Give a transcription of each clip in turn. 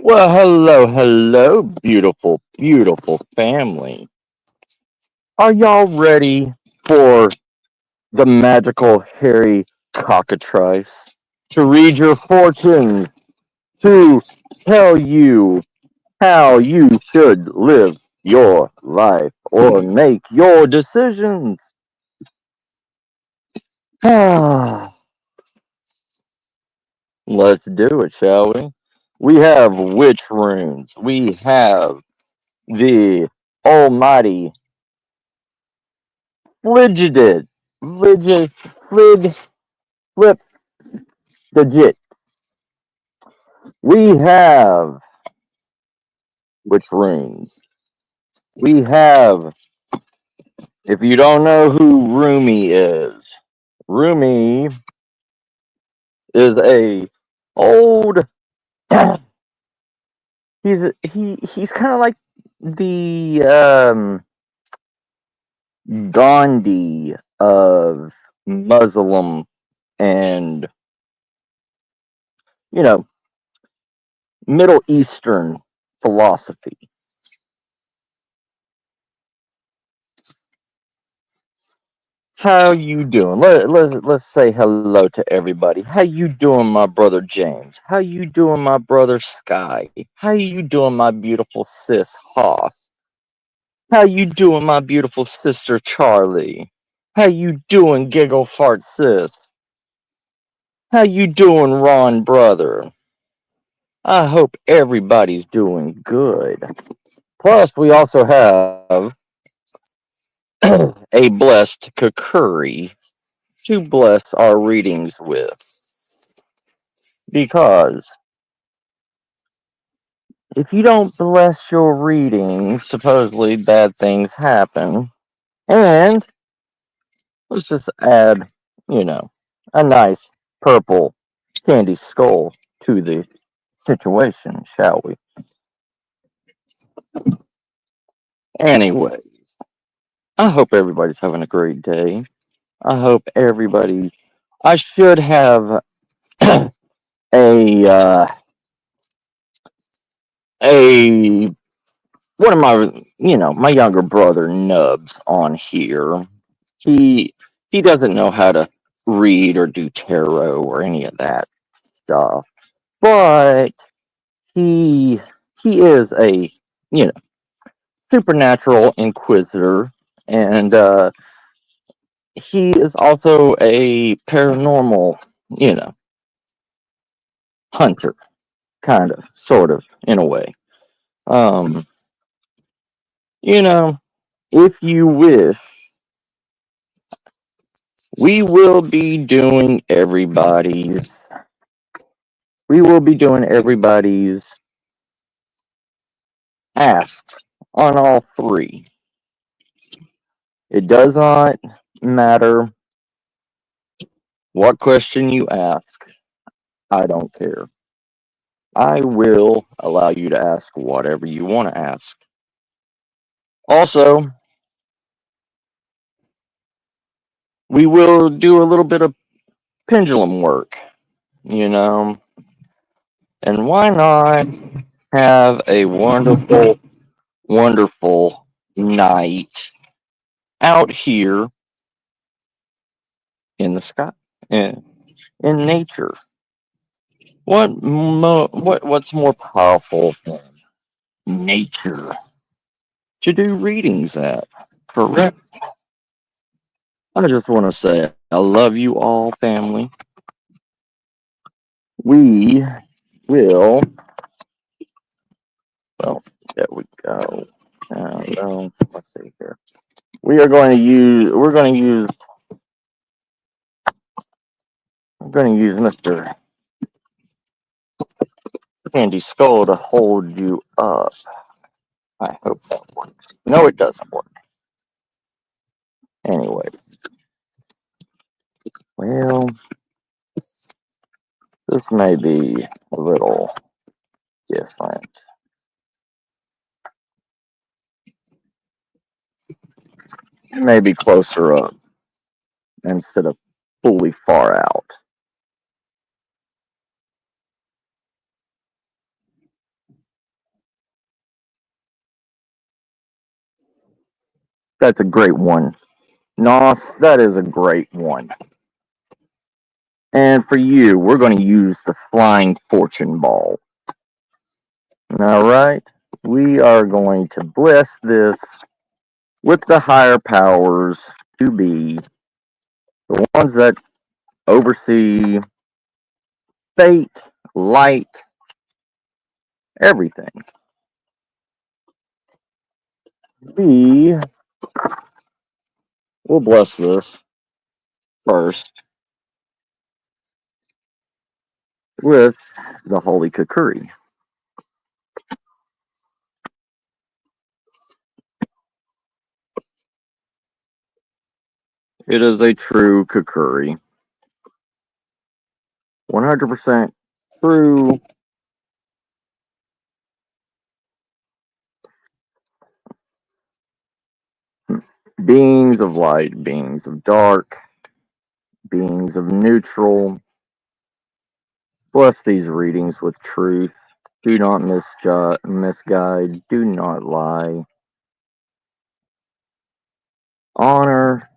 Well, hello, beautiful, beautiful family. Are y'all ready for the magical Harry Cockatrice to read your fortunes, to tell you how you should live your life or make your decisions? Let's do it, shall we? We have witch runes. We have the almighty Frigided. Frigid. Flig. Flip. Legit. We have which runes? We have, if you don't know who Rumi is a old he's kind of like the Gandhi of Muslim and you know Middle Eastern philosophy. How you doing? Let's say hello to everybody. How you doing, my brother James? How you doing, my brother Sky? How you doing, my beautiful sis Hoss? How you doing, my beautiful sister Charlie? How you doing, Giggle Fart Sis? How you doing, Ron brother? I hope everybody's doing good. Plus, we also have a blessed Kakuri to bless our readings with. Because if you don't bless your readings, supposedly bad things happen. And let's just add, you know, a nice purple candy skull to the situation, shall we? Anyway, I hope everybody's having a great day. I hope everybody. I should have a a one of my my younger brother Nubs on here. He he doesn't know how to read or do tarot or any of that stuff, but he he is a you know supernatural inquisitor, and he is also a paranormal you know hunter, kind of, sort of, in a way. Um, you know, if you wish, we will be doing everybody's. We will be doing everybody's asks on all three. It does not matter what question you ask. I don't care. I will allow you to ask whatever you want to ask. Also, we will do a little bit of pendulum work, you know, and why not have a wonderful, wonderful night out here in the sky, in nature? What's more powerful than nature to do readings at? Correct. I just want to say I love you all, family. We will. Well, there we go. Let's see here. We are going to use. We're going to use. I'm going to use Mr. Candy Skull to hold you up. I hope that works. No, it doesn't work. Anyway, Well, this may be a little different. Maybe closer up instead of fully far out. That's a great one. Nos, that is a great one. And for you, we're going to use the flying fortune ball. All right. We are going to bless this with the higher powers to be the ones that oversee fate, light, everything. We will bless this first with the holy kukuri. It is a true kukuri. 100% true. Beings of light, beings of dark, beings of neutral. Bless these readings with truth. Do not misguide. Do not lie. Honor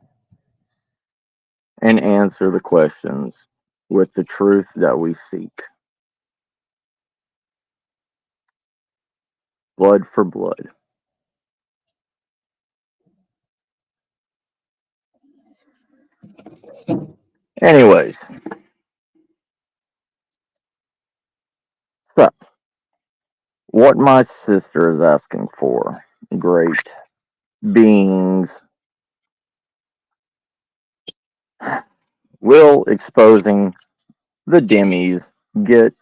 and answer the questions with the truth that we seek. Blood for blood. Anyways, so what my sister is asking for, great beings, will exposing the demis get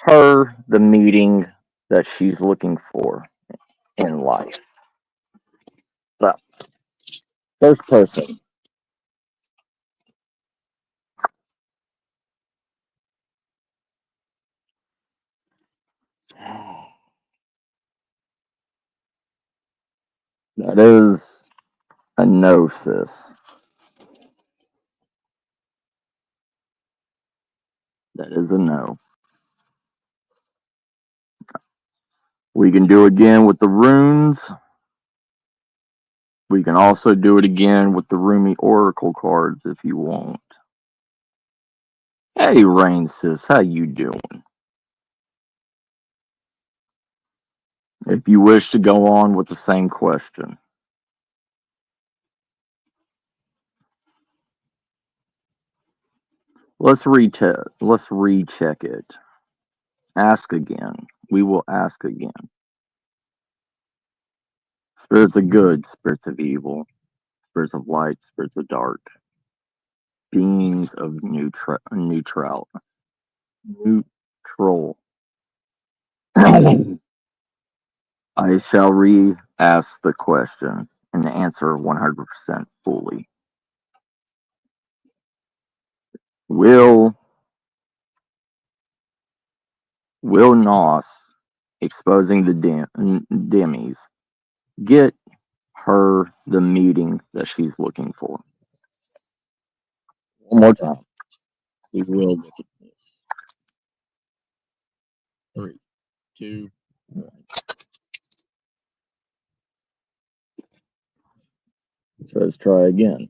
her the meeting that she's looking for in life. So, first person. That is a no, sis. That is a no. We can do again with the runes. We can also do it again with the Rumi Oracle cards if you want. Hey, Rain, sis, how you doing? If you wish to go on with the same question. Let's recheck it. Ask again. We will ask again. Spirits of good, spirits of evil, spirits of light, spirits of dark, beings of neutral. I shall re-ask the question and answer 100% fully. Will Nos exposing the demis get her the meeting that she's looking for? One more time. We will look at this. 3, 2, 1. So let's try again.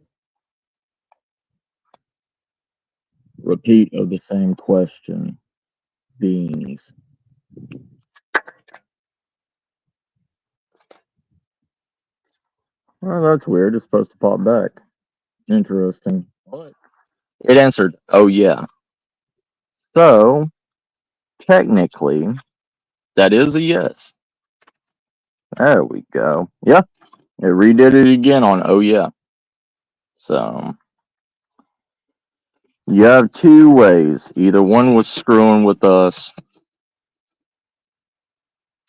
Repeat of the same question. Beings. Well, that's weird. It's supposed to pop back. Interesting. It answered, oh yeah. So, technically, that is a yes. There we go. Yeah, it redid it again on oh yeah. So, you have two ways. Either one was screwing with us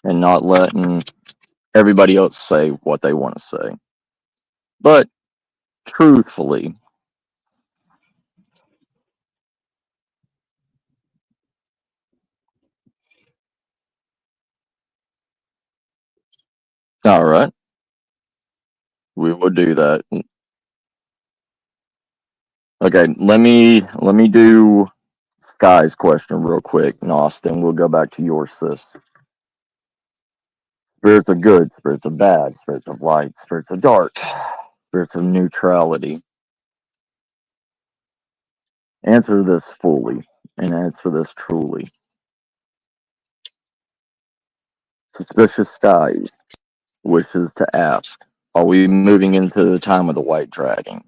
and not letting everybody else say what they want to say. But, truthfully, All right. We will do that. Okay, let me do Sky's question real quick, and Austin, we'll go back to yours, sis. Spirits of good, spirits of bad, spirits of light, spirits of dark, spirits of neutrality. Answer this fully and answer this truly. Suspicious Skies wishes to ask, are we moving into the time of the white dragon?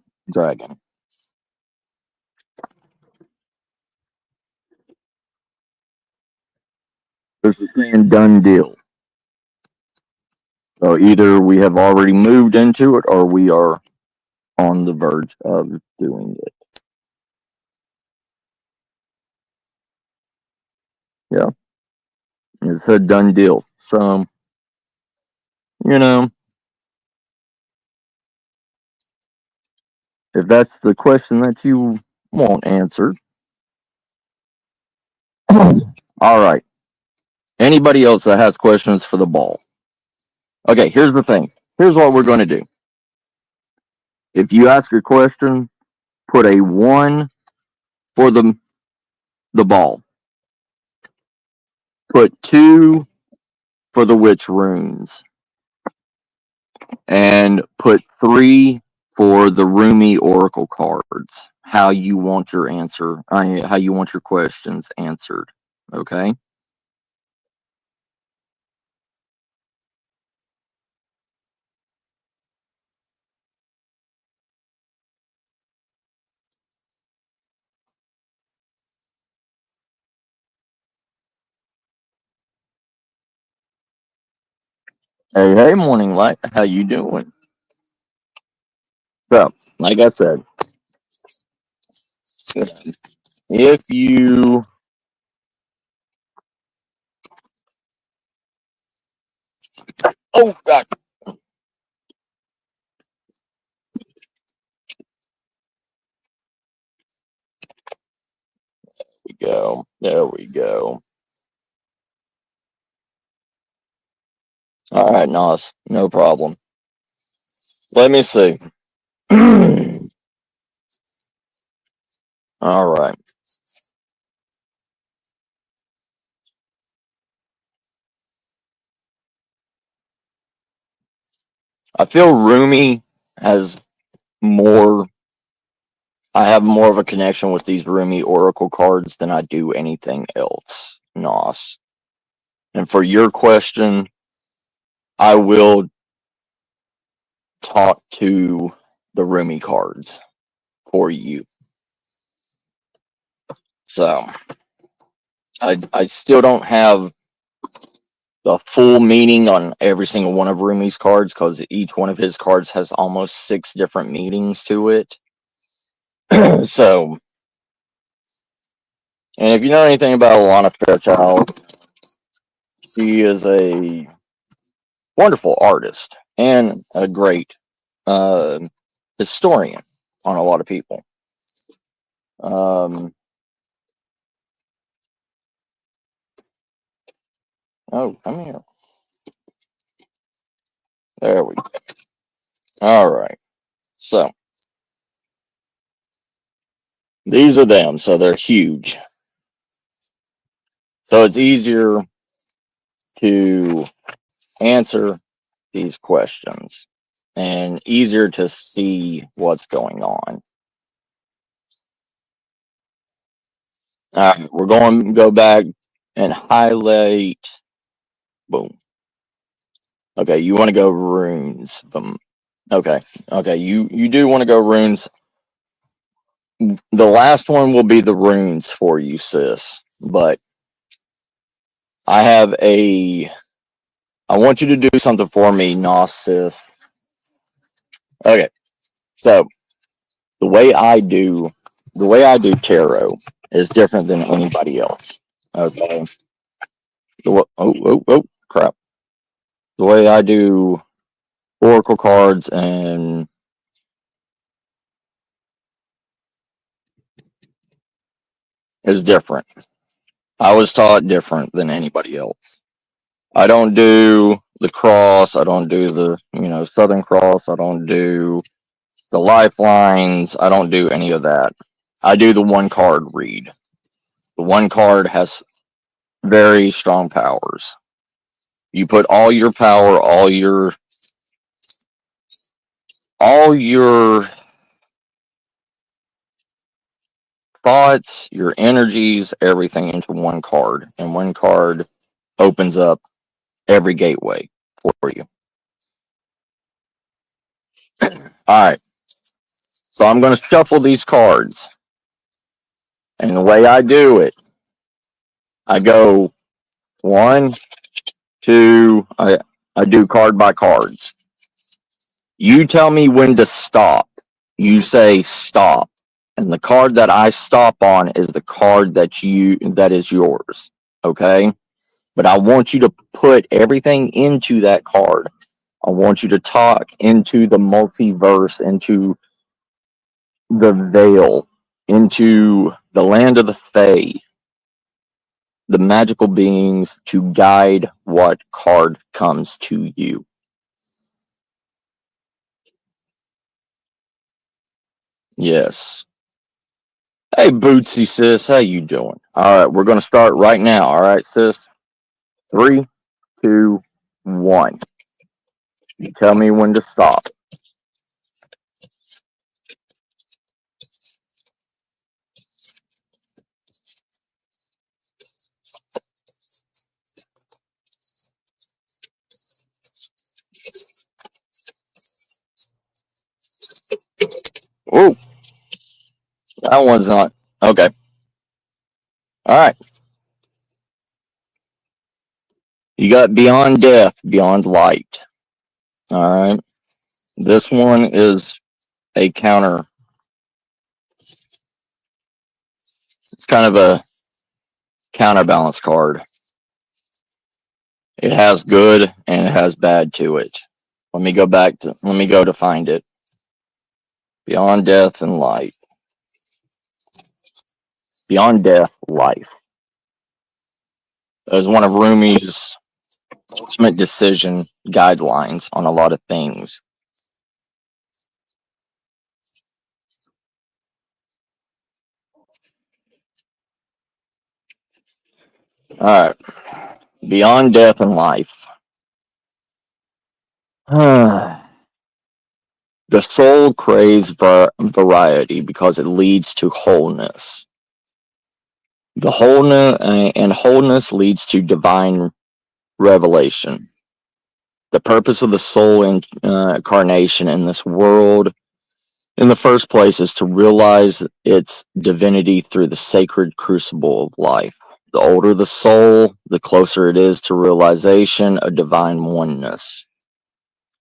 This is saying done deal. So either we have already moved into it or we are on the verge of doing it. Yeah. It said done deal. So, you know, if that's the question that you want answered, all right. Anybody else that has questions for the ball? Okay, here's the thing. Here's what we're going to do. If you ask a question, put a 1 for the ball. Put 2 for the witch runes. And put 3 for the Rumi Oracle cards. How you want your answer, how you want your questions answered. Okay? Hey, morning light. How you doing? So, like I said, if you oh god, there we go. All right, Nos, no problem. Let me see. All right. I feel Rumi has more. I have more of a connection with these Rumi Oracle cards than I do anything else, Nos. And for your question, I will talk to the Rumi cards for you. So I still don't have the full meaning on every single one of Rumi's cards because each one of his cards has almost 6 different meanings to it. So, and if you know anything about Alana Fairchild, she is a wonderful artist and a great uh, historian on a lot of people. Oh, come here. There we go. All right. So, these are them. So, they're huge. So, it's easier to answer these questions and easier to see what's going on. All right, we're going to go back and highlight. Boom. Okay, you want to go runes. Okay, you do want to go runes. The last one will be the runes for you, sis. But I want you to do something for me, Nos, sis. Okay, so the way I do tarot is different than anybody else. Okay. Oh, crap. The way I do oracle cards and is different. I was taught different than anybody else. I don't do the cross. I don't do the, Southern Cross. I don't do the lifelines. I don't do any of that. I do the one card read. The one card has very strong powers. You put all your power, all your thoughts, your energies, everything into one card, and one card opens up every gateway for you. All right. So I'm going to shuffle these cards. And the way I do it, I go one, two, I do card by cards. You tell me when to stop. You say stop. And the card that I stop on is the card that is yours. Okay? But I want you to put everything into that card. I want you to talk into the multiverse, into the veil, into the land of the Fae, the magical beings, to guide what card comes to you. Yes. Hey, Bootsy sis, how you doing? All right, we're going to start right now. All right, sis. 3, 2, 1. You tell me when to stop. Oh, that one's not. Okay. All right. You got beyond death, beyond light. All right. This one is a counter. It's kind of a counterbalance card. It has good and it has bad to it. Let me go to find it. Beyond death and light. Beyond death, life. That was one of Rumi's ultimate decision guidelines on a lot of things. All right. Beyond death and life. The soul craves variety because it leads to wholeness. The wholeness leads to divine revelation. The purpose of the soul incarnation in this world, in the first place, is to realize its divinity through the sacred crucible of life. The older the soul, the closer it is to realization of divine oneness.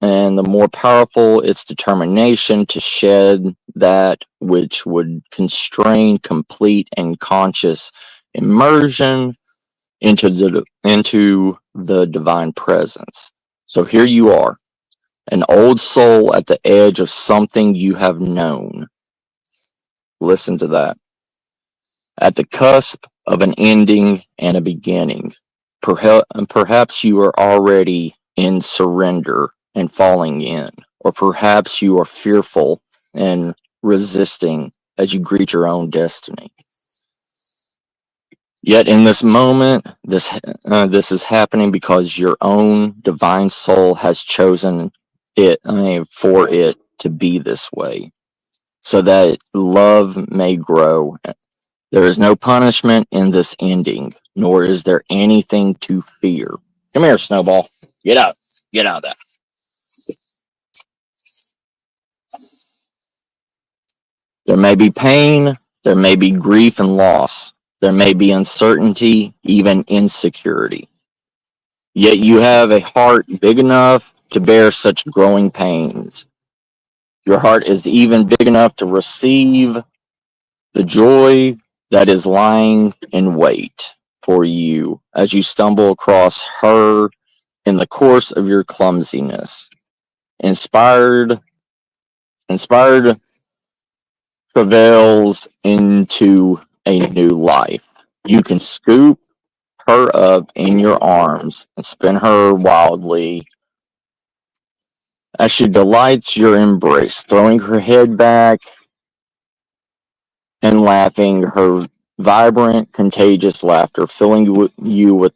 And the more powerful its determination to shed that which would constrain complete and conscious immersion into the divine presence. So here you are, an old soul at the edge of something you have known. Listen to that. At the cusp of an ending and a beginning. Perhaps you are already in surrender and falling in, or perhaps you are fearful and resisting as you greet your own destiny. Yet in this moment, this is happening because your own divine soul has chosen it for it to be this way, so that love may grow. There is no punishment in this ending, nor is there anything to fear. Come here, Snowball. Get out. Get out of that. There may be pain, there may be grief and loss, there may be uncertainty, even insecurity. Yet you have a heart big enough to bear such growing pains. Your heart is even big enough to receive the joy that is lying in wait for you as you stumble across her in the course of your clumsiness. Inspired prevails into a new life. You can scoop her up in your arms and spin her wildly as she delights your embrace, throwing her head back and laughing, her vibrant, contagious laughter filling you with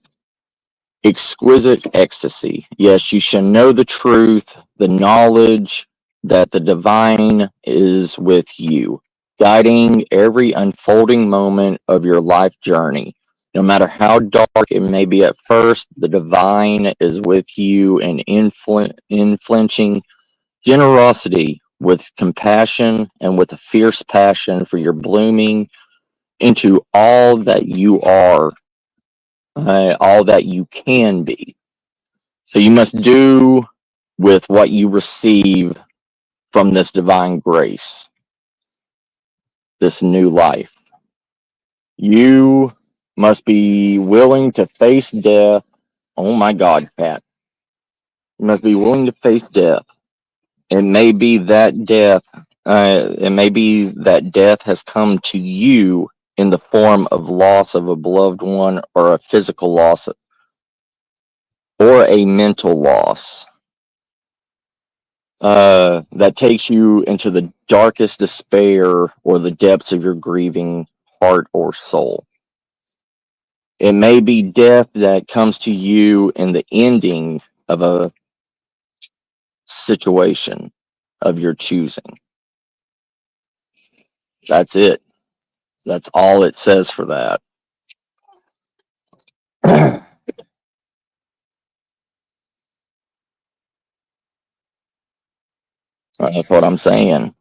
exquisite ecstasy. Yes, you shall know the truth, the knowledge that the divine is with you, guiding every unfolding moment of your life journey. No matter how dark it may be at first, the divine is with you in inflinching generosity with compassion and with a fierce passion for your blooming into all that you are, all that you can be. So you must do with what you receive from this divine grace, this new life. You must be willing to face death. Oh my God, Pat. You must be willing to face death. It may be that death, has come to you in the form of loss of a beloved one or a physical loss or a mental loss. That takes you into the darkest despair or the depths of your grieving heart or soul. It may be death that comes to you in the ending of a situation of your choosing. That's it. That's all it says for that. That's what I'm saying.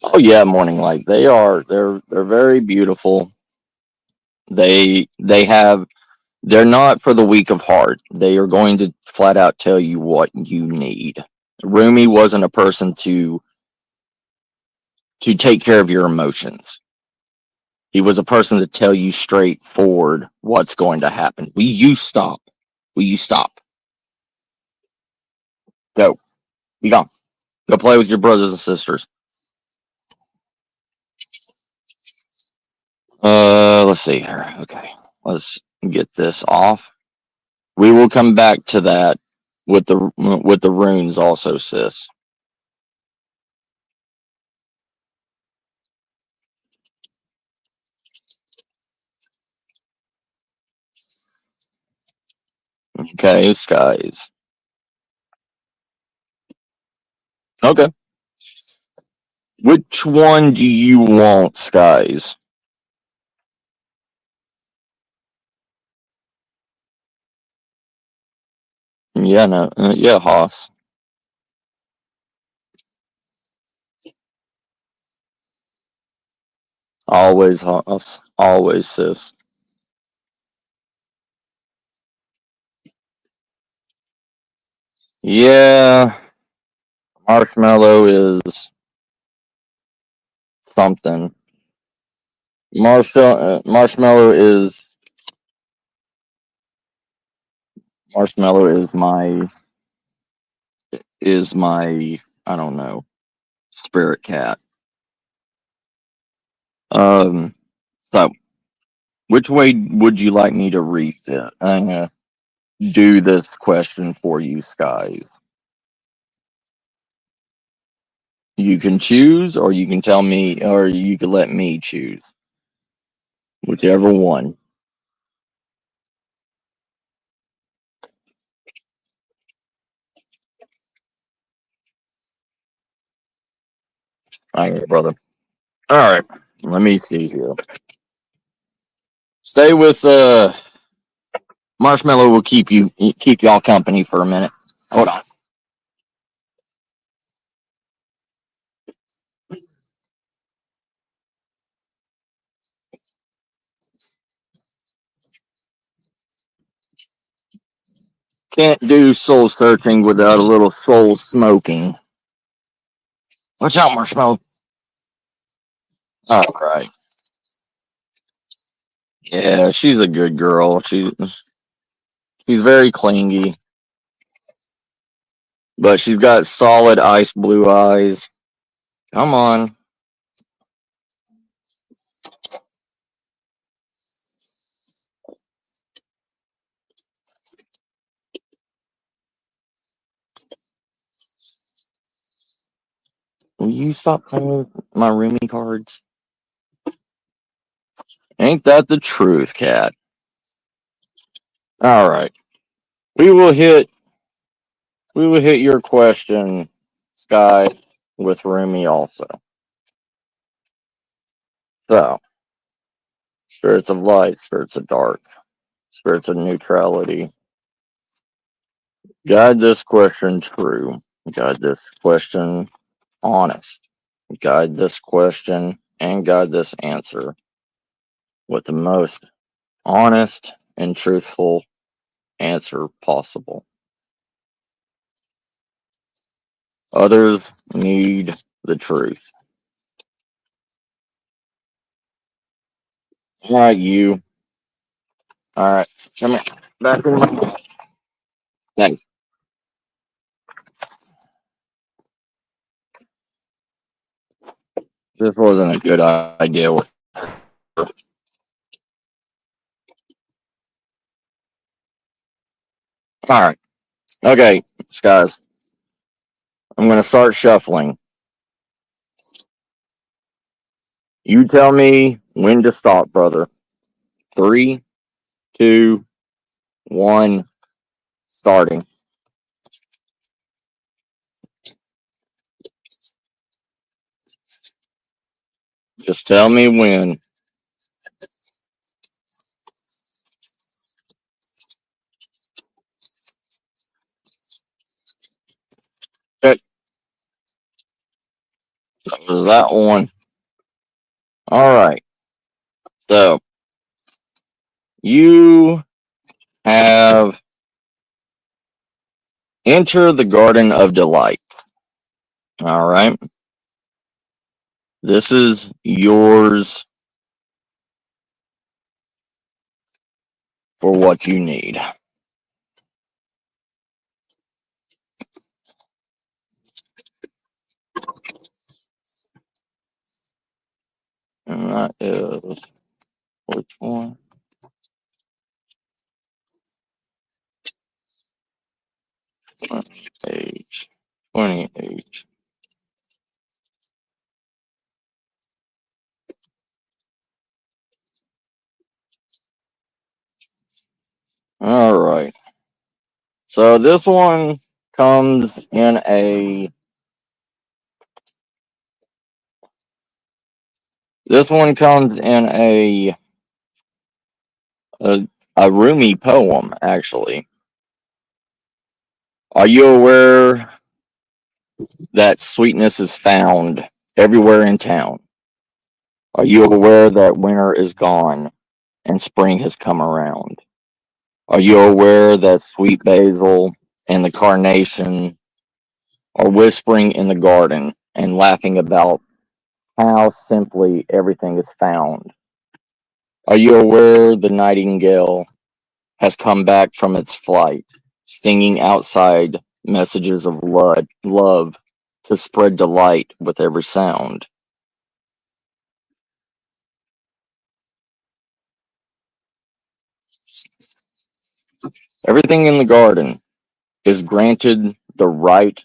Oh yeah, morning light. They're very beautiful. They're not for the weak of heart. They are going to flat out tell you what you need. Rumi wasn't a person to take care of your emotions. He was a person to tell you straightforward what's going to happen. Will you stop? Will you stop? Go. Be gone. Go play with your brothers and sisters. Let's see here. Okay. Let's get this off. We will come back to that with the runes also, sis. Okay, skies. Okay. Which one do you want, skies? Yeah, no, yeah, Hoss. Always, Hoss. Always, sis. Yeah, Marshmallow is something. Marshmallow is my I don't know, spirit cat. Um, so which way would you like me to read it? I'm gonna do this question for you, skies. You can choose, or you can tell me, or you can let me choose, whichever one. All right, brother. All right, let me see here. Stay with Marshmallow. Will keep y'all company for a minute. Hold on. Can't do soul searching without a little soul smoking. Watch out, Marshmallow. All right. Yeah, she's a good girl. She's very clingy, but she's got solid ice blue eyes. Come on. you stop playing with my roomie cards? Ain't that the truth, cat? All right. We will hit your question, Sky, with roomie also. So, spirits of light, spirits of dark, spirits of neutrality. Guide this question true. Guide this question honest. Guide this question and guide this answer with the most honest and truthful answer possible. Others need the truth. All right, you. All right, come here. Back in my. Thanks. This wasn't a good idea. All right. Okay, guys. I'm going to start shuffling. You tell me when to stop, brother. 3, 2, 1, starting. Just tell me when. Okay, that was that one. All right. So, you have entered the Garden of Delight. All right. This is yours for what you need. And that is which one? 28. 28. All right. So this one comes in a. This one comes in a Rumi poem, actually. Are you aware that sweetness is found everywhere in town? Are you aware that winter is gone and spring has come around? Are you aware that sweet basil and the carnation are whispering in the garden and laughing about how simply everything is found? Are you aware the nightingale has come back from its flight, singing outside messages of love to spread delight with every sound? Everything in the garden is granted the right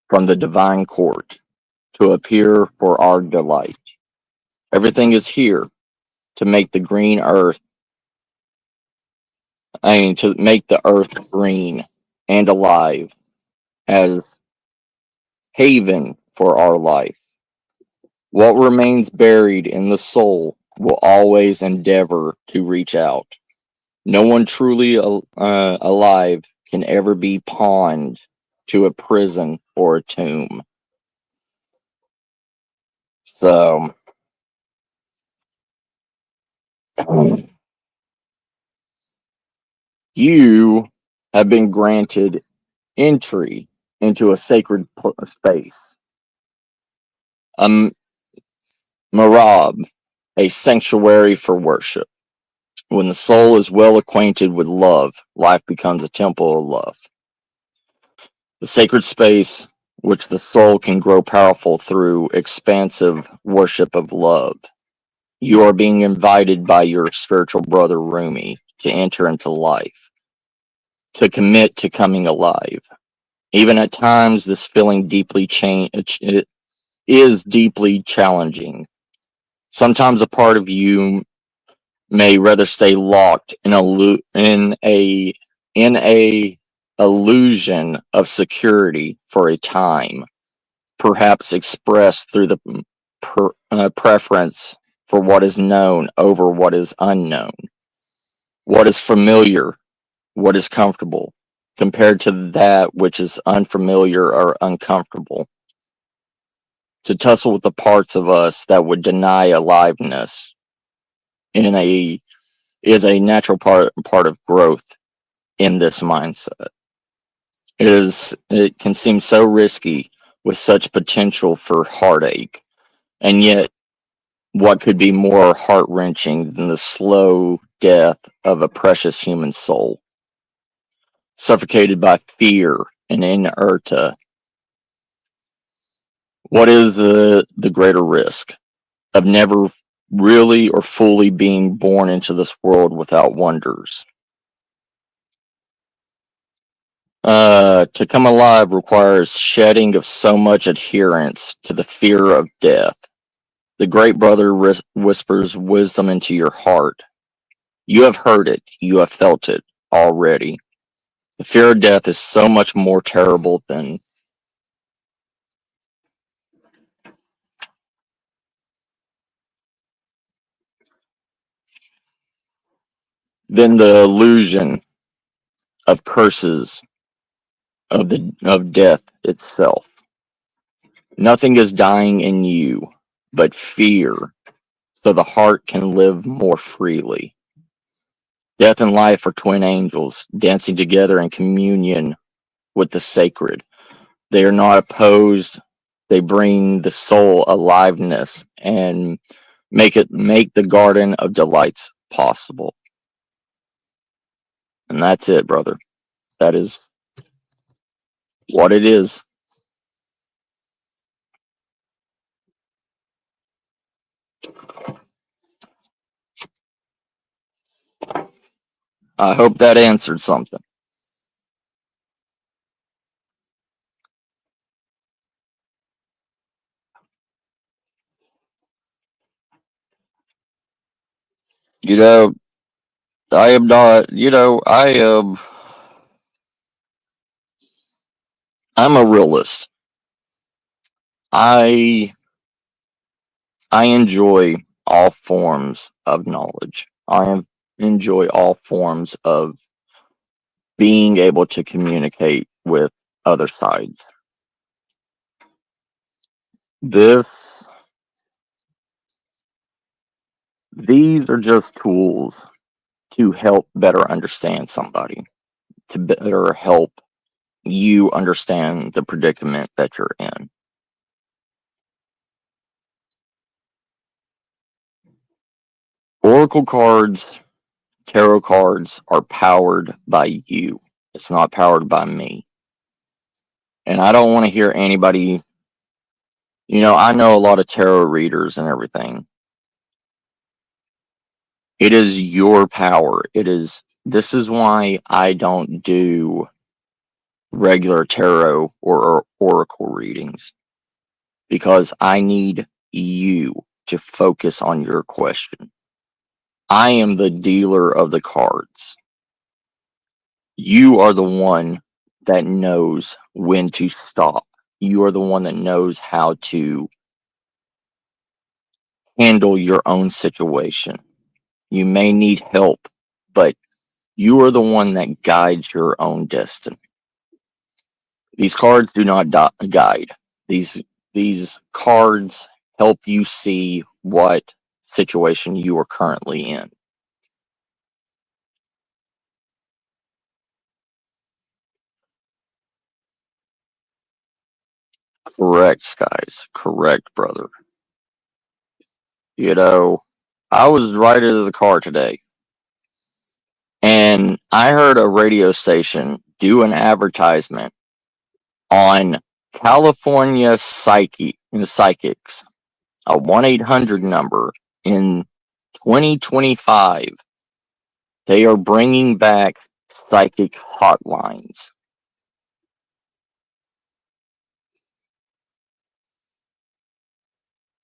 from the divine court to appear for our delight. Everything is here to make the green earth, to make the earth green and alive as haven for our life. What remains buried in the soul will always endeavor to reach out. No one truly alive can ever be pawned to a prison or a tomb. So, you have been granted entry into a sacred space, a marab, a sanctuary for worship. When the soul is well acquainted with love, life becomes a temple of love. The sacred space which the soul can grow powerful through expansive worship of love. You are being invited by your spiritual brother Rumi to enter into life, to commit to coming alive. Even at times, this feeling deeply is deeply challenging. Sometimes a part of you may rather stay locked in a illusion of security for a time, perhaps expressed through the preference for what is known over what is unknown, what is familiar, what is comfortable, compared to that which is unfamiliar or uncomfortable. To tussle with the parts of us that would deny aliveness in a is a natural part of growth in this mindset. It can seem so risky with such potential for heartache, and yet what could be more heart wrenching than the slow death of a precious human soul, suffocated by fear and inertia? What is the greater risk of never really or fully being born into this world without wonders? To come alive requires shedding of so much adherence to the fear of death. The great brother whispers wisdom into your heart. You have heard it, you have felt it already. The fear of death is so much more terrible than the illusion of curses of death itself. Nothing is dying in you but fear, so the heart can live more freely. Death and life are twin angels dancing together in communion with the sacred. They are not opposed. They bring the soul aliveness and make the garden of delights possible. And that's it, brother. That is what it is. I hope that answered something. You know, I am not, I am, I'm a realist. I, I enjoy all forms of knowledge. Enjoy all forms of being able to communicate with other sides. This, these are just tools to help better understand somebody, to better help you understand the predicament that you're in. Oracle cards, tarot cards are powered by you. It's not powered by me. And I don't want to hear anybody, I know a lot of tarot readers and everything. It is your power. This is why I don't do regular tarot or oracle readings, because I need you to focus on your question. I am the dealer of the cards. You are the one that knows when to stop. You are the one that knows how to handle your own situation. You may need help, but you are the one that guides your own destiny. These cards do not guide. These cards help you see what situation you are currently in. Correct, Skies. Correct, brother. You know, I was riding to the car today, and I heard a radio station do an advertisement on California psychics, a 1-800 number in 2025. They are bringing back psychic hotlines.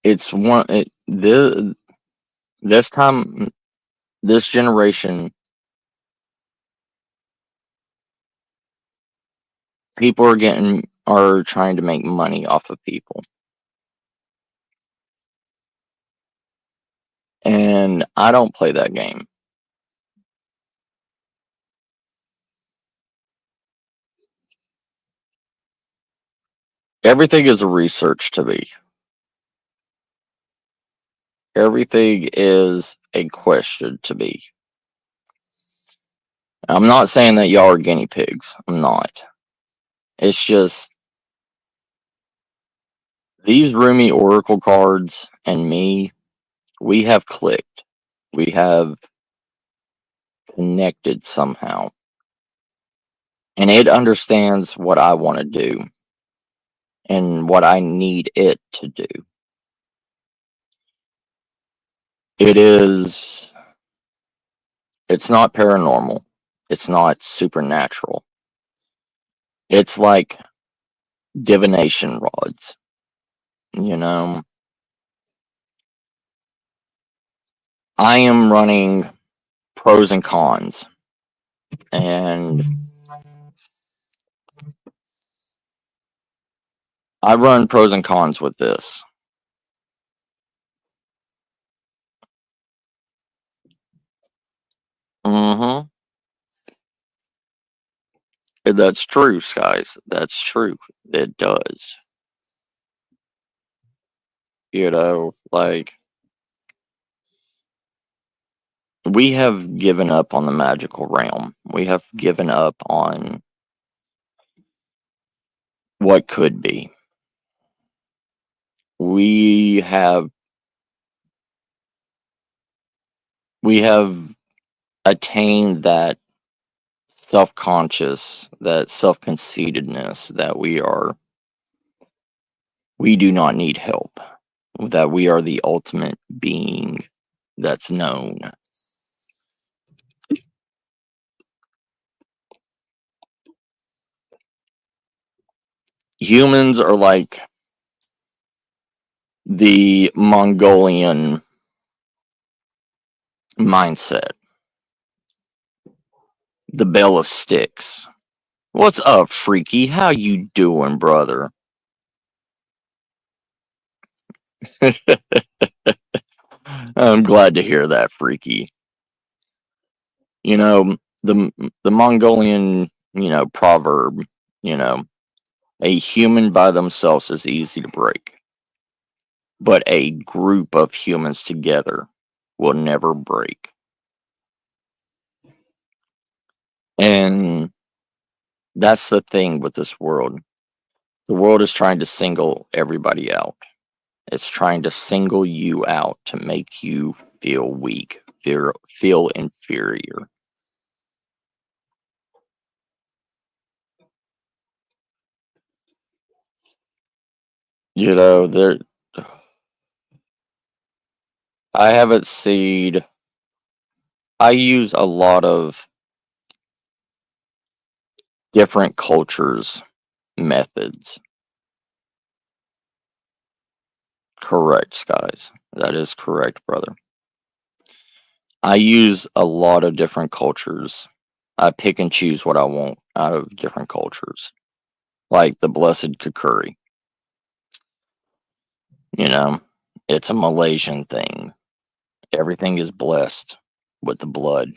It's this time, this generation, people are trying to make money off of people. And I don't play that game. Everything is a research to me. Everything is a question to me. I'm not saying that y'all are guinea pigs. I'm not. It's just these roomy oracle cards and me, we have clicked. We have connected somehow. And it understands what I want to do and what I need it to do. It is, it's not paranormal. It's not supernatural. It's like divination rods, you know? I am running pros and cons, and I run pros and cons with this. Mm-hmm. That's true, guys. That's true. It does. Like, we have given up on the magical realm. We have given up on what could be. We have we have attained that self-conscious, that self-conceitedness that we do not need help, that we are the ultimate being that's known. Humans are like the Mongolian mindset, the bell of sticks. What's up, freaky? How you doing, brother? I'm glad to hear that, freaky. You know, the Mongolian, proverb, you know, a human by themselves is easy to break, but a group of humans together will never break. And that's the thing with this world. The world is trying to single everybody out. It's trying to single you out to make you feel weak, feel inferior. There. I haven't seen. I use a lot of different cultures' methods. Correct, guys. That is correct, brother. I use a lot of different cultures. I pick and choose what I want out of different cultures, like the blessed kukuri. You know, it's a Malaysian thing. Everything is blessed with the blood,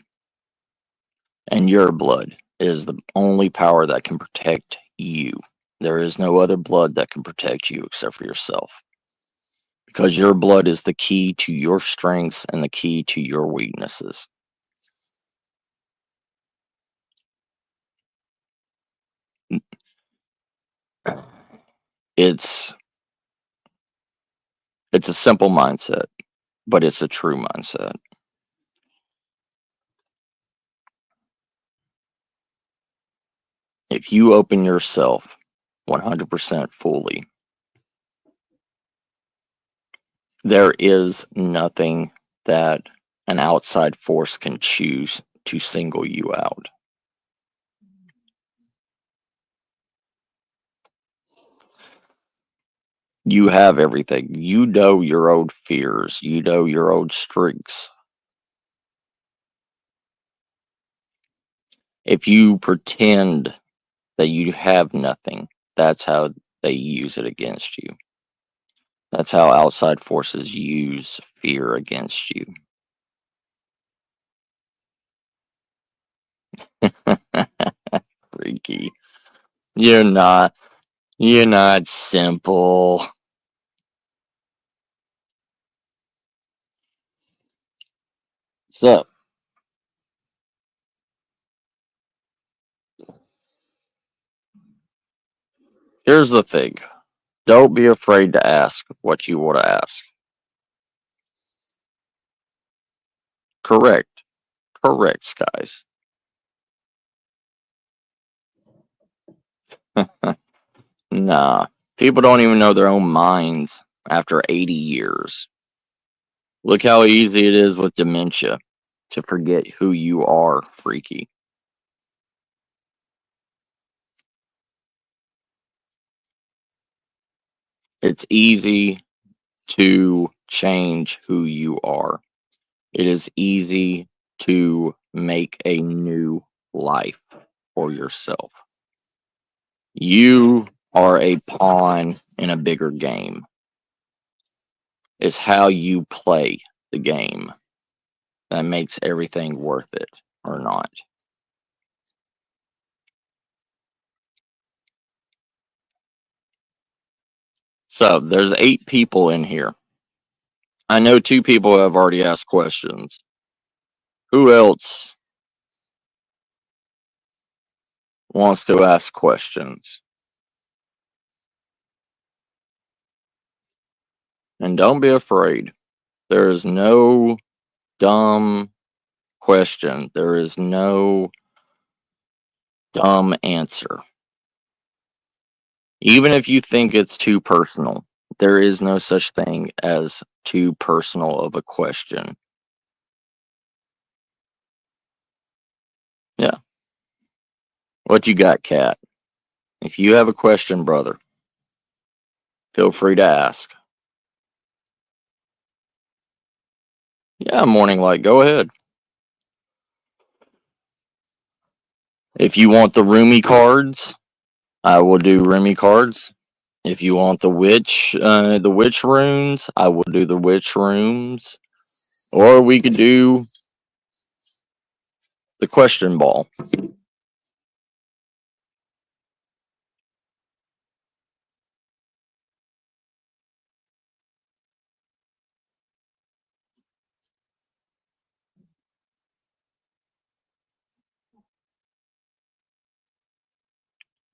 and your blood is the only power that can protect you. There is no other blood that can protect you except for yourself, because your blood is the key to your strengths and the key to your weaknesses. It's it's a simple mindset, but it's a true mindset. If you open yourself 100% fully, there is nothing that an outside force can choose to single you out. You have everything. You know your old fears. You know your old strengths. If you pretend that you have nothing, that's how they use it against you. That's how outside forces use fear against you. Freaky. You're not. You're not simple. So, here's the thing. Don't be afraid to ask what you want to ask. Correct. Correct, Skies. Nah. People don't even know their own minds after 80 years. Look how easy it is with dementia to forget who you are, freaky. It's easy to change who you are. It is easy to make a new life for yourself. You are a pawn in a bigger game. It's how you play the game that makes everything worth it or not. So there's 8 people in here. I know 2 people have already asked questions. Who else wants to ask questions? And don't be afraid. There is no dumb question. There is no dumb answer. Even if you think it's too personal, there is no such thing as too personal of a question. Yeah. What you got, Kat? If you have a question, brother, feel free to ask. Yeah, morning light, go ahead. If you want the roomy cards, I will do roomy cards. If you want the witch runes, I will do the witch rooms. Or we could do the question ball.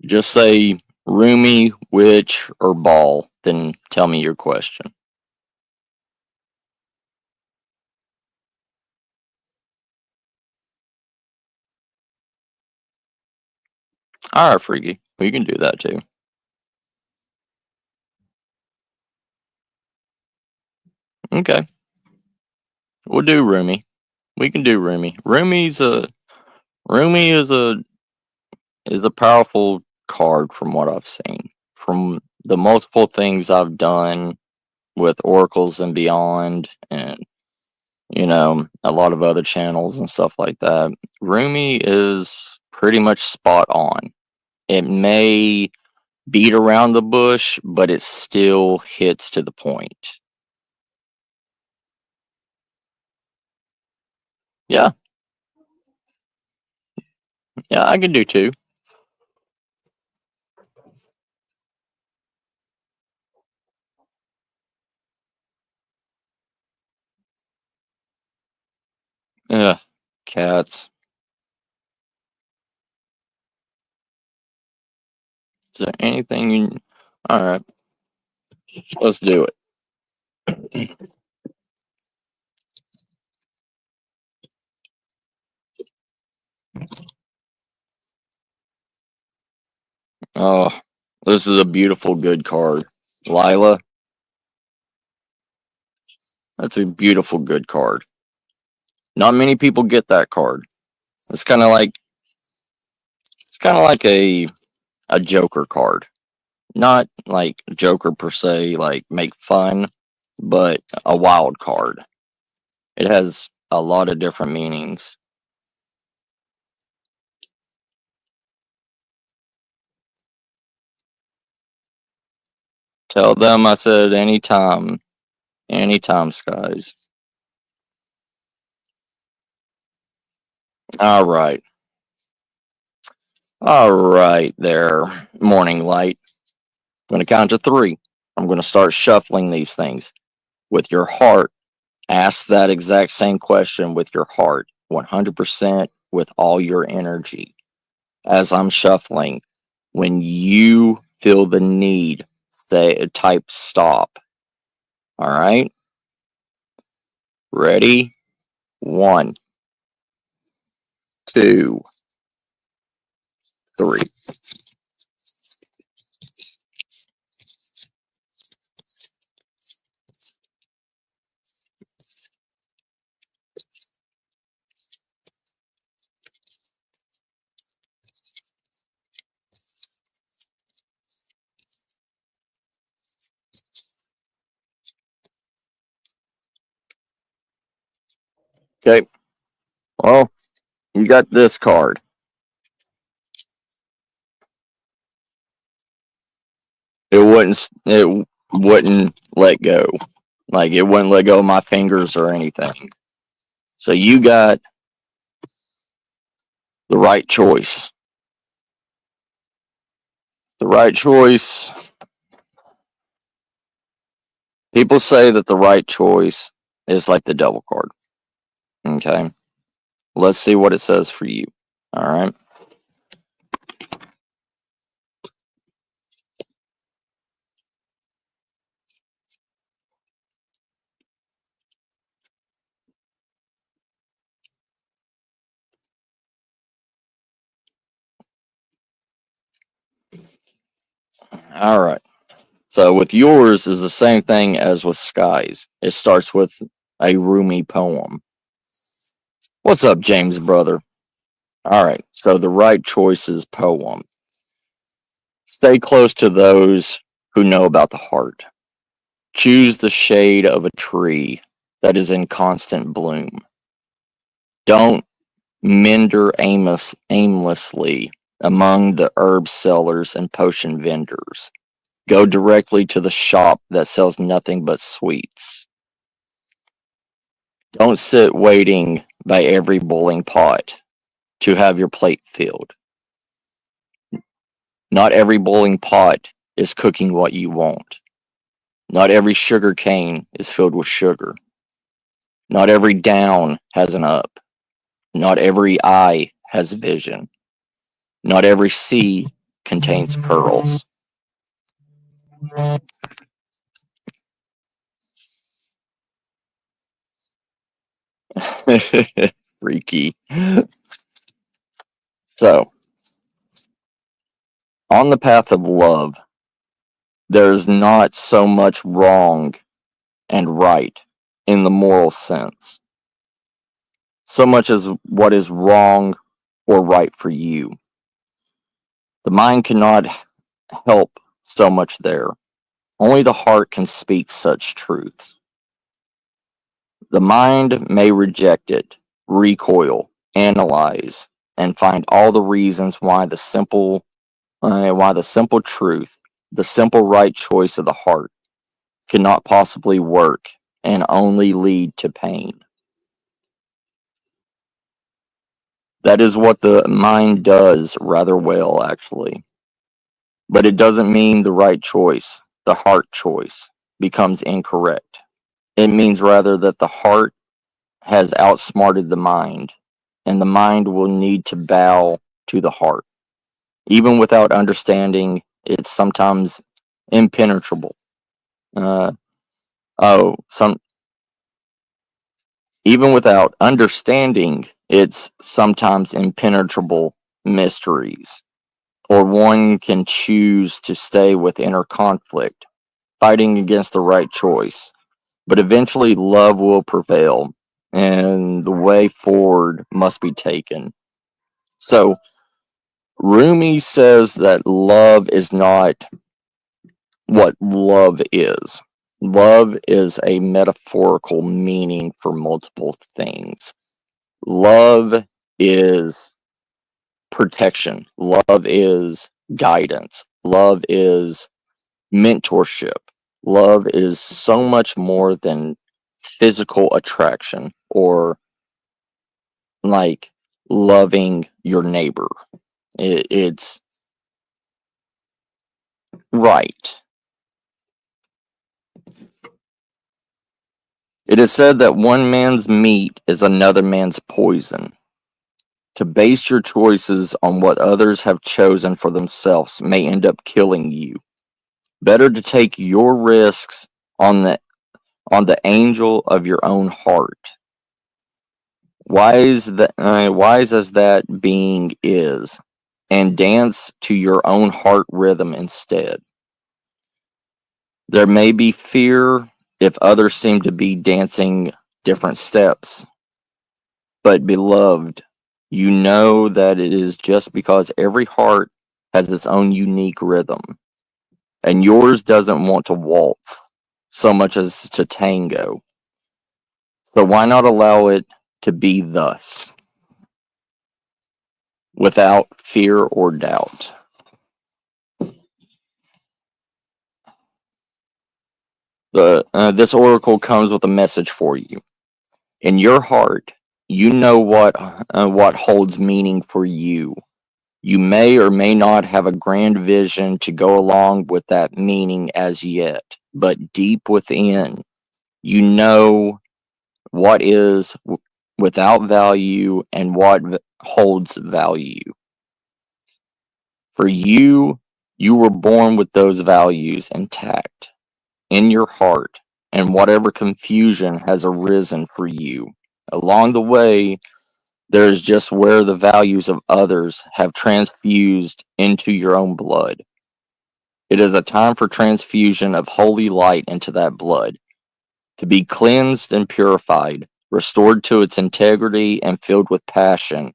Just say roomy, witch, or ball, then tell me your question. All right, freaky. We can do that too. Okay. We'll do roomy. We can do roomy. Roomy is a powerful card from what I've seen. From the multiple things I've done with oracles and beyond, and a lot of other channels and stuff like that. Roomy is pretty much spot on. It may beat around the bush, but it still hits to the point. Yeah, yeah, I can do 2. Yeah, cats. Is there anything you? All right, let's do it. Oh, this is a beautiful, good card, Lila. That's a beautiful, good card. Not many people get that card. It's kind of like a Joker card. Not like Joker per se, like make fun, but a wild card. It has a lot of different meanings. Tell them I said anytime. Anytime, skies. All right. All right there, morning light. I'm going to count to three. I'm going to start shuffling these things with your heart. Ask that exact same question with your heart, 100% with all your energy. As I'm shuffling, when you feel the need, say type stop. All right? Ready? One, two, three. Okay. Well, you got this card. It wouldn't let go. Like it wouldn't let go of my fingers or anything. So you got the right choice. The right choice. People say that the right choice is like the devil card. Okay. Let's see what it says for you. All right. All right. So with yours is the same thing as with Skies. It starts with a Rumi poem. What's up, James brother? All right. So the right choice is poem. Stay close to those who know about the heart. Choose the shade of a tree that is in constant bloom. Don't meander aimlessly among the herb sellers and potion vendors. Go directly to the shop that sells nothing but sweets. Don't sit waiting by every boiling pot to have your plate filled. Not every boiling pot is cooking what you want. Not every sugar cane is filled with sugar. Not every down has an up. Not every eye has vision. Not every sea contains pearls. Freaky. So, on the path of love, there's not so much wrong and right in the moral sense, so much as what is wrong or right for you. The mind cannot help so much there. Only the heart can speak such truths. The mind may reject it, recoil, analyze, and find all the reasons why the simple truth, the simple right choice of the heart, cannot possibly work and only lead to pain. That is what the mind does rather well, actually. But it doesn't mean the right choice, the heart choice, becomes incorrect. It means rather that the heart has outsmarted the mind, and the mind will need to bow to the heart. Even without understanding, it's sometimes impenetrable. Uh, oh, some Even without understanding its sometimes impenetrable mysteries, or one can choose to stay with inner conflict, fighting against the right choice. But eventually, love will prevail, and the way forward must be taken. So, Rumi says that love is not what love is. Love is a metaphorical meaning for multiple things. Love is protection. Love is guidance. Love is mentorship. Love is so much more than physical attraction or like loving your neighbor. It's right. It is said that one man's meat is another man's poison. To base your choices on what others have chosen for themselves may end up killing you. Better to take your risks on the angel of your own heart. Wise as that being is, and dance to your own heart rhythm instead. There may be fear if others seem to be dancing different steps, but beloved, you know that it is just because every heart has its own unique rhythm, and yours doesn't want to waltz so much as to tango. So why not allow it to be thus, without fear or doubt? This oracle comes with a message for you. In your heart, you know what holds meaning for you. You may or may not have a grand vision to go along with that meaning as yet, but deep within, you know what is without value and what holds value. For you, you were born with those values intact in your heart, and whatever confusion has arisen for you along the way, there is just where the values of others have transfused into your own blood. It is a time for transfusion of holy light into that blood, to be cleansed and purified, restored to its integrity, and filled with passion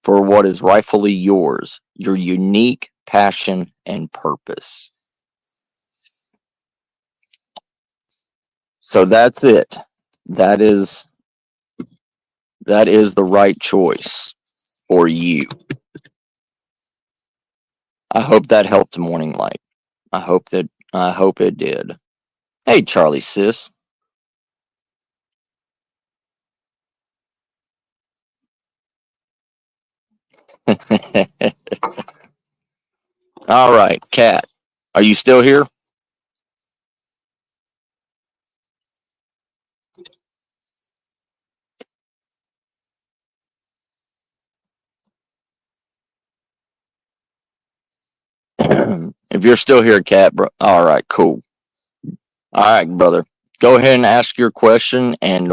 for what is rightfully yours, your unique passion and purpose. So that's it. That is the right choice for you. I hope that helped Morning Light. I hope it did. Hey Charlie sis. All right, Kat. Are you still here? If you're still here, Kat, bro. All right, cool. All right, brother. Go ahead and ask your question. And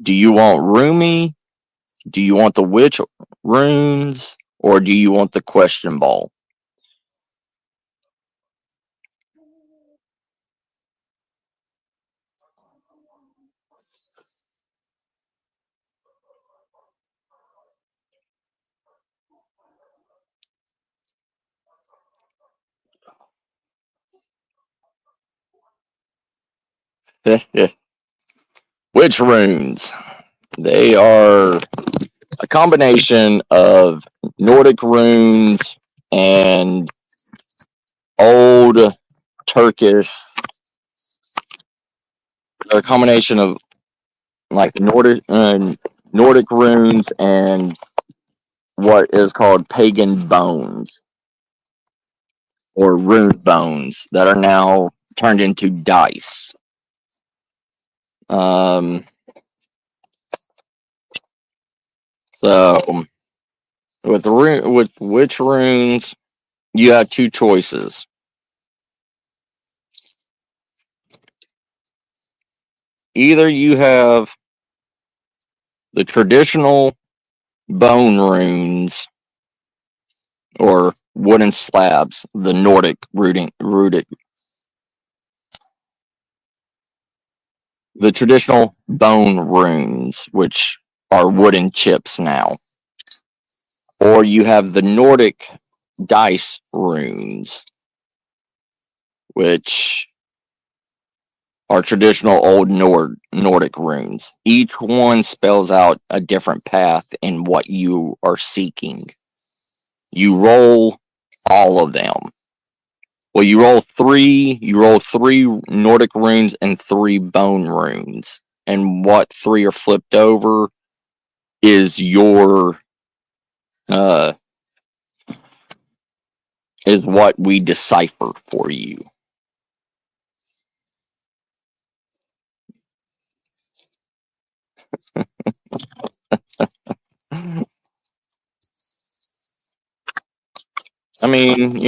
do you want Roomy? Do you want the witch runes? Or do you want the question ball? Witch runes. They are a combination of Nordic runes and old Turkish. A combination of like the Nordic runes and what is called pagan bones or rune bones that are now turned into dice. Um, so with witch runes, you have two choices. Either you have the traditional bone runes or wooden slabs, the Nordic rooted, the traditional bone runes, which are wooden chips now, or you have the Nordic dice runes, which are traditional old Nordic runes. Each one spells out a different path in what you are seeking. You roll all of them. Well, you roll three Nordic runes and 3 bone runes. And what 3 are flipped over is your is what we decipher for you. I mean,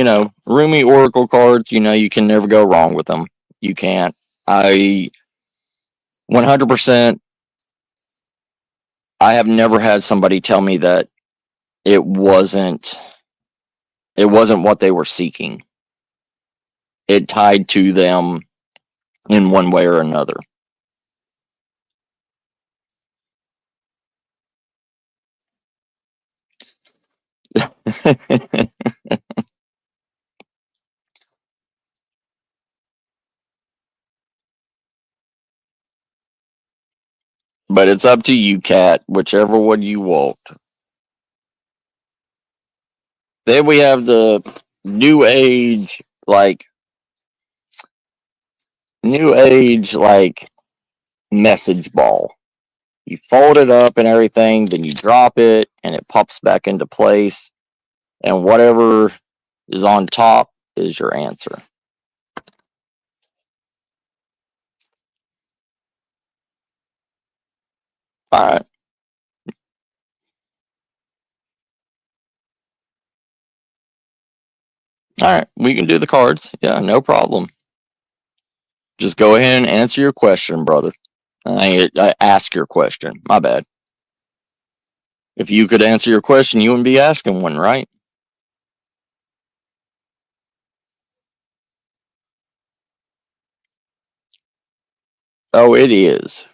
Rumi Oracle cards, you can never go wrong with them. You can't. I 100%, I have never had somebody tell me that it wasn't what they were seeking. It tied to them in one way or another. But it's up to you, Kat, whichever one you want. Then we have the new age, message ball. You fold it up and everything, then you drop it, and it pops back into place. And whatever is on top is your answer. All right. All right. We can do the cards. Yeah, no problem. Just go ahead and answer your question, brother. I ask your question. My bad. If you could answer your question, you wouldn't be asking one, right? Oh, it is.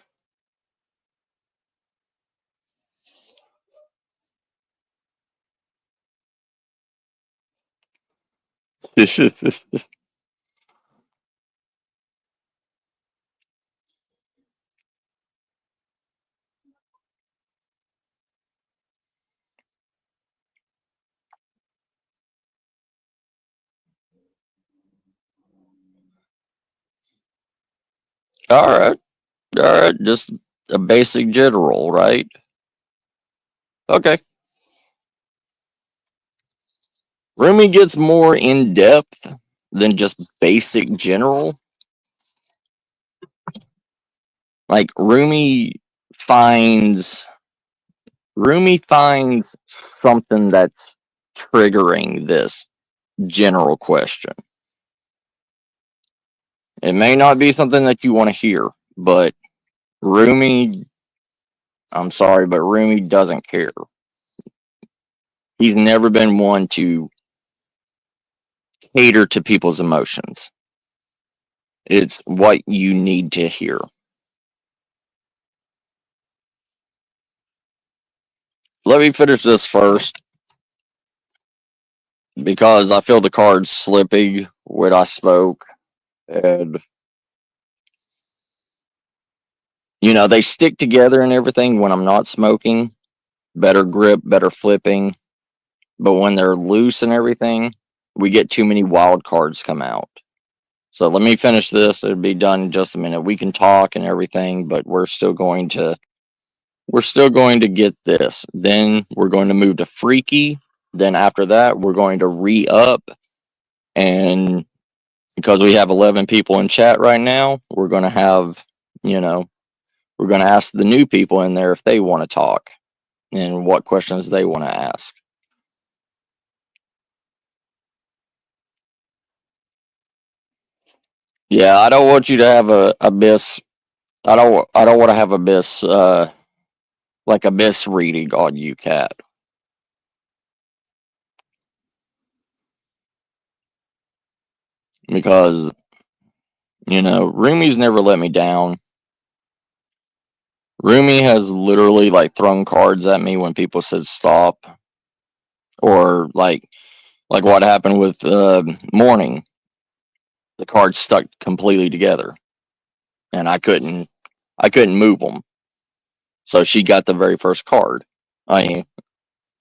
All right. All right. Just a basic general, right? Okay. Rumi gets more in depth than just basic general. Like finds Rumi finds something that's triggering this general question. It may not be something that you want to hear, but Rumi, I'm sorry, but Rumi doesn't care. He's never been one to cater to people's emotions. It's what you need to hear. Let me finish this first because I feel the cards slipping when I spoke. And, they stick together and everything when I'm not smoking. Better grip, better flipping. But when they're loose and everything, we get too many wild cards come out. So let me finish this. It'll be done in just a minute. We can talk and everything, but we're still going to get this. Then we're going to move to freaky. Then after that, we're going to re-up. And because we have 11 people in chat right now, we're going to have, we're going to ask the new people in there if they want to talk and what questions they want to ask. Yeah, I don't want you to have a abyss. I don't want to have abyss like abyss reading on you, Cat. Because Rumi's never let me down. Rumi has literally thrown cards at me when people said stop, or like what happened with morning. The cards stuck completely together, and I couldn't move them. So she got the very first card. I mean,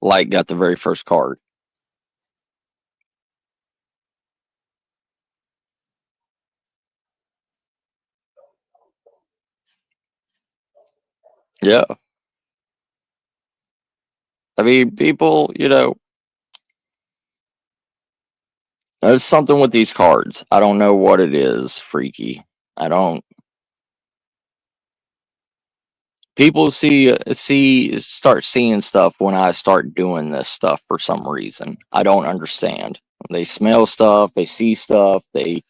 Light got the very first card. Yeah. I mean, people, there's something with these cards. I don't know what it is, freaky. I don't. People start seeing stuff when I start doing this stuff for some reason. I don't understand. They smell stuff, they see stuff, and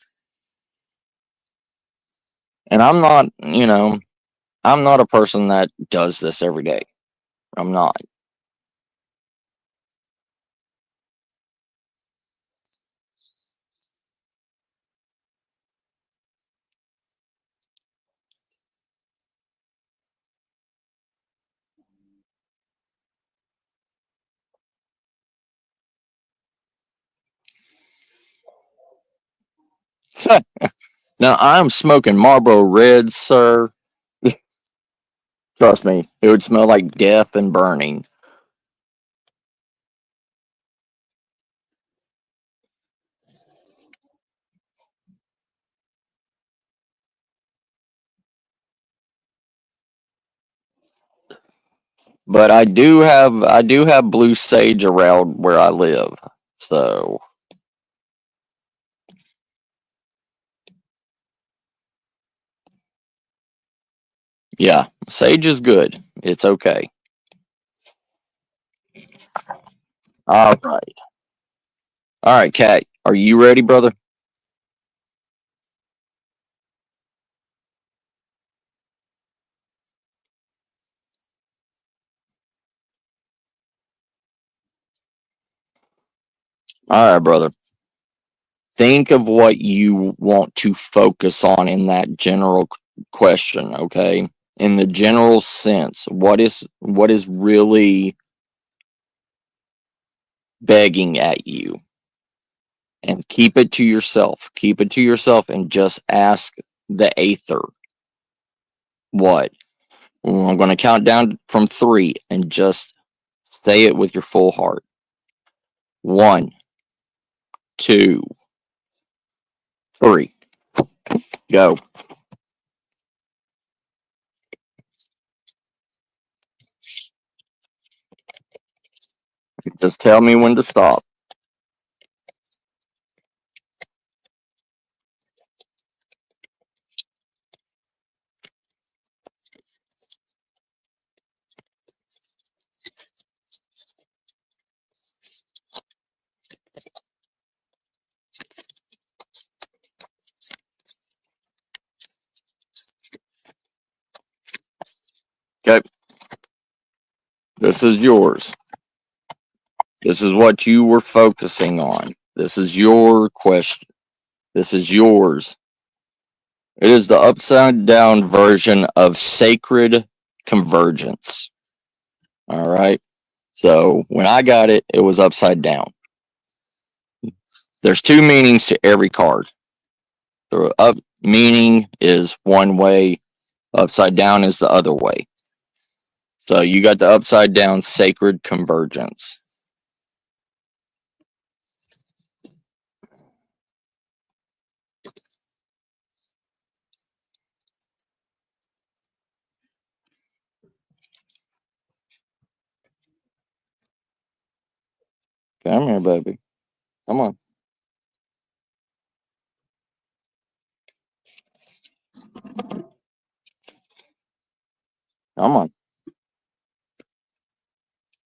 I'm not a person that does this every day. I'm not. Now I'm smoking Marlboro Reds, sir. Trust me, it would smell like death and burning. But I do have blue sage around where I live. So yeah, sage is good. It's okay. All right. All right, Kat. Are you ready, brother? All right, brother. Think of what you want to focus on in that general question, okay? In the general sense, what is really begging at you? And keep it to yourself. Keep it to yourself and just ask the aether what. Well, I'm going to count down from 3 and just say it with your full heart. 1, 2, 3. Go. Just tell me when to stop. Okay. This is yours. This is what you were focusing on. This is your question. This is yours. It is the upside down version of sacred convergence. All right. So when I got it, it was upside down. There's 2 meanings to every card. The up meaning is one way, upside down is the other way. So you got the upside down sacred convergence. Come here, baby. Come on. Come on.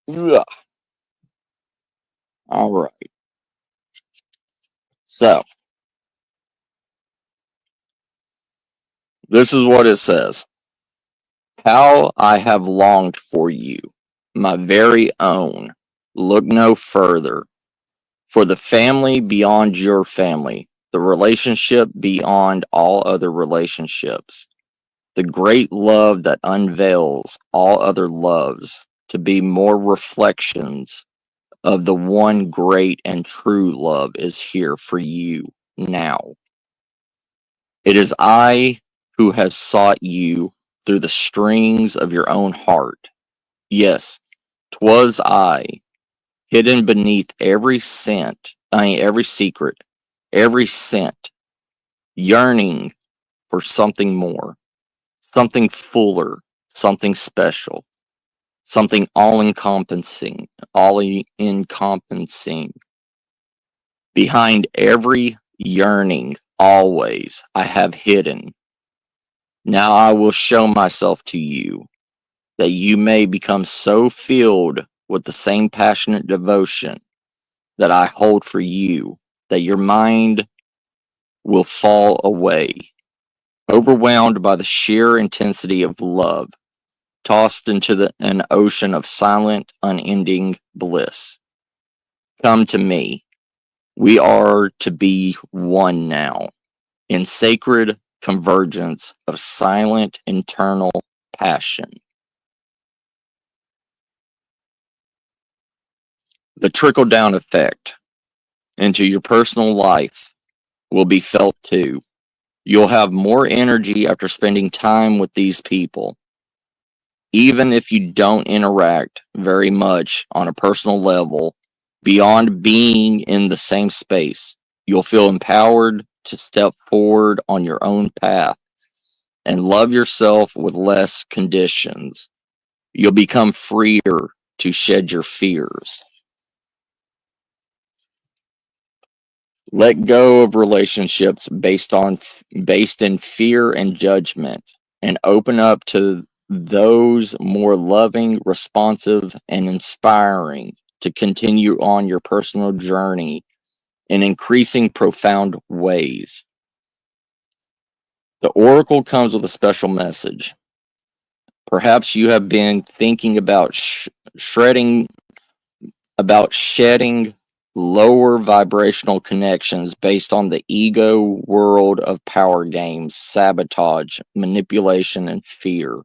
Yeah. All right. So this is what it says. How I have longed for you, my very own. Look no further. For the family beyond your family, the relationship beyond all other relationships, the great love that unveils all other loves, to be more reflections of the one great and true love is here for you now. It is I who has sought you through the strings of your own heart. Yes, 'twas I, hidden beneath every secret, every scent, yearning for something more, something fuller, something special, something all encompassing. Behind every yearning, always I have hidden. Now I will show myself to you, that you may become so filled with the same passionate devotion that I hold for you, that your mind will fall away, overwhelmed by the sheer intensity of love, tossed into an ocean of silent, unending bliss. Come to me. We are to be one now, in sacred convergence of silent internal passion. The trickle down effect into your personal life will be felt too. You'll have more energy after spending time with these people. Even if you don't interact very much on a personal level, beyond being in the same space, you'll feel empowered to step forward on your own path and love yourself with less conditions. You'll become freer to shed your fears. Let go of relationships based in fear and judgment, and open up to those more loving, responsive, and inspiring to continue on your personal journey in increasing profound ways. The oracle comes with a special message. Perhaps you have been thinking about shedding lower vibrational connections based on the ego world of power games, sabotage, manipulation, and fear.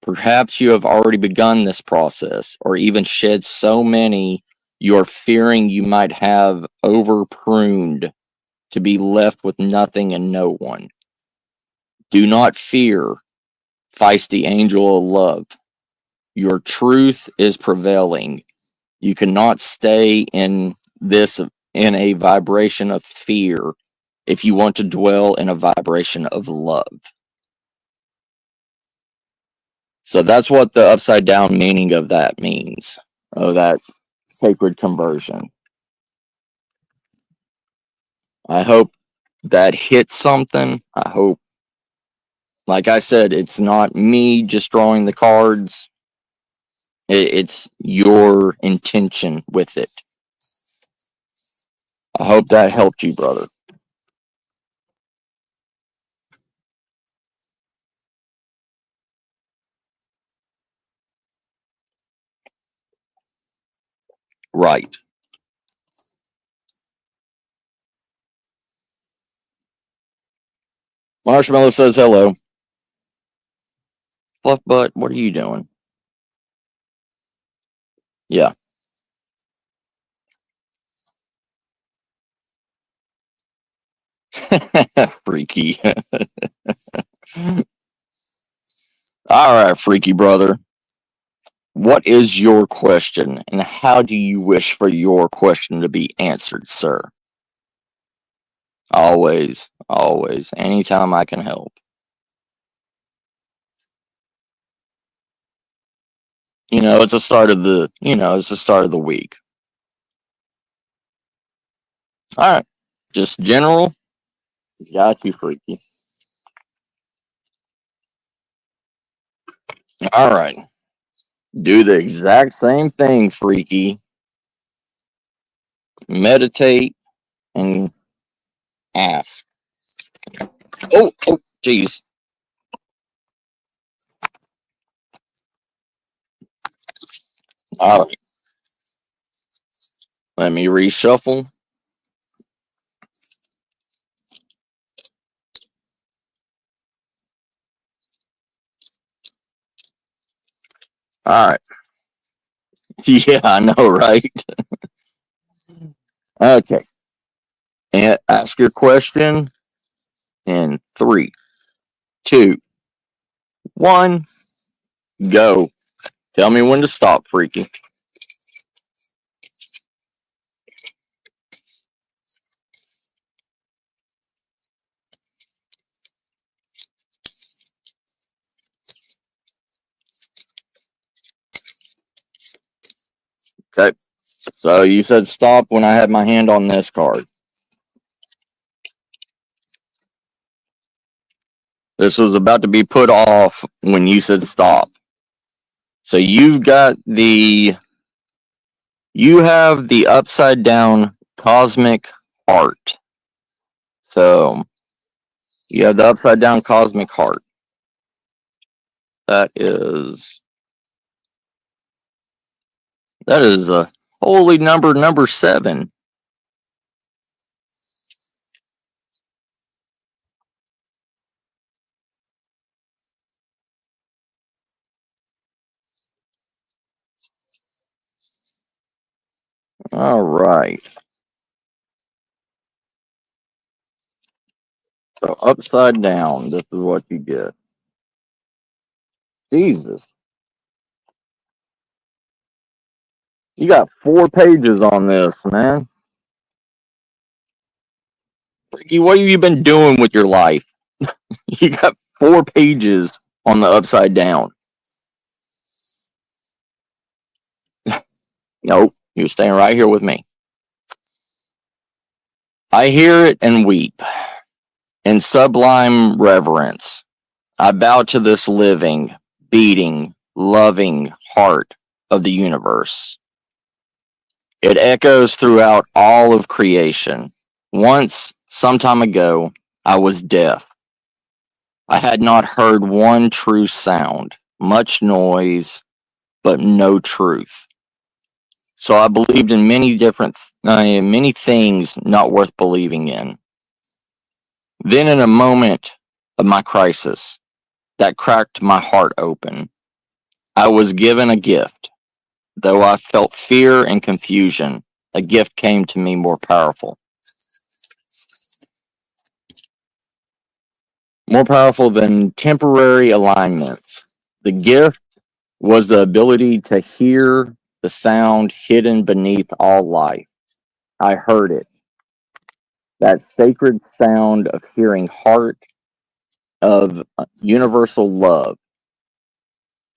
Perhaps you have already begun this process, or even shed so many you are fearing you might have over pruned to be left with nothing and no one. Do not fear, feisty angel of love. Your truth is prevailing. You cannot stay in a vibration of fear if you want to dwell in a vibration of love. So that's what the upside down meaning of that means. Of that sacred conversion. I hope that hits something. I hope, like I said, it's not me just drawing the cards. It's your intention with it. I hope that helped you, brother. Right. Marshmallow says hello. Fluff butt, what are you doing? Yeah. Freaky. All right, freaky brother. What is your question, and how do you wish for your question to be answered, sir? Always, always. Anytime I can help. It's the start of the week. All right. Just general. Got you, freaky. All right. Do the exact same thing, freaky. Meditate and ask. Oh, jeez. All right. Let me reshuffle. All right. Yeah, I know, right? Okay. And ask your question In 3, 2, 1, go. Tell me when to stop, Freaky. Okay. So you said stop when I had my hand on this card. This was about to be put off when you said stop. So you have the upside down cosmic heart. So you have the upside down cosmic heart. That is a holy number 7. All right. So upside down, this is what you get. Jesus. You got 4 pages on this, man. Ricky, what have you been doing with your life? You got 4 pages on the upside down. Nope, you're staying right here with me. I hear it and weep. In sublime reverence, I bow to this living, beating, loving heart of the universe. It echoes throughout all of creation. Once, some time ago, I was deaf. I had not heard one true sound, much noise, but no truth. So I believed in many things not worth believing in. Then, in a moment of my crisis that cracked my heart open, I was given a gift. Though I felt fear and confusion, a gift came to me more powerful. More powerful than temporary alignments. The gift was the ability to hear the sound hidden beneath all life. I heard it. That sacred sound of hearing heart, of universal love.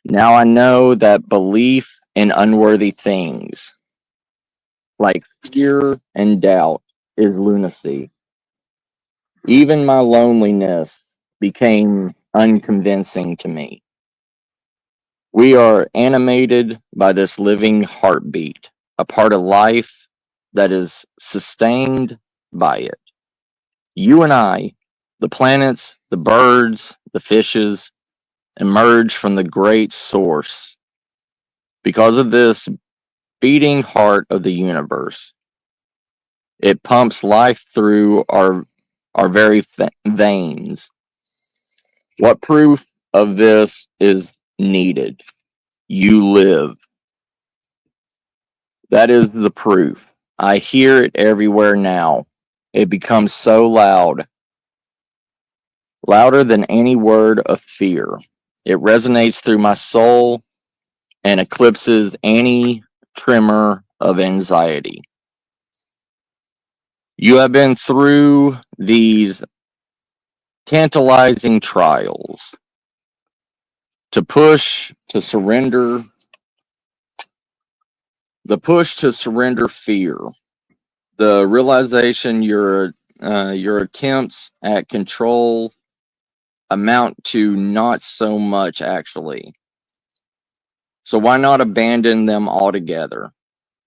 Now I know that belief in unworthy things, like fear and doubt, is lunacy. Even my loneliness became unconvincing to me. We are animated by this living heartbeat, a part of life that is sustained by it. You and I, the planets, the birds, the fishes, emerge from the great source because of this beating heart of the universe. It pumps life through our very veins. What proof of this is needed? You live. That is the proof. I hear it everywhere now. It becomes so loud, louder than any word of fear. It resonates through my soul and eclipses any tremor of anxiety. You have been through these tantalizing trials. To push to surrender, the push to surrender fear, the realization your attempts at control amount to not so much actually. So why not abandon them altogether?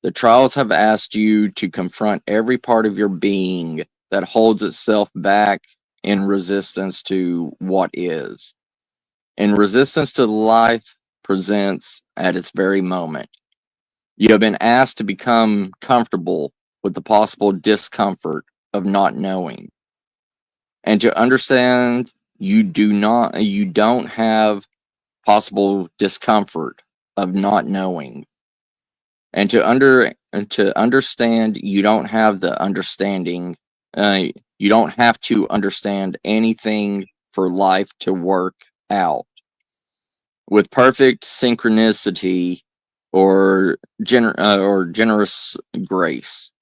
The trials have asked you to confront every part of your being that holds itself back in resistance to what is, in resistance to life presents at its very moment. You have been asked to become comfortable with the possible discomfort of not knowing, and to understand you don't have possible discomfort of not knowing, and to understand you don't have the understanding You don't have to understand anything for life to work out. With perfect synchronicity or generous grace.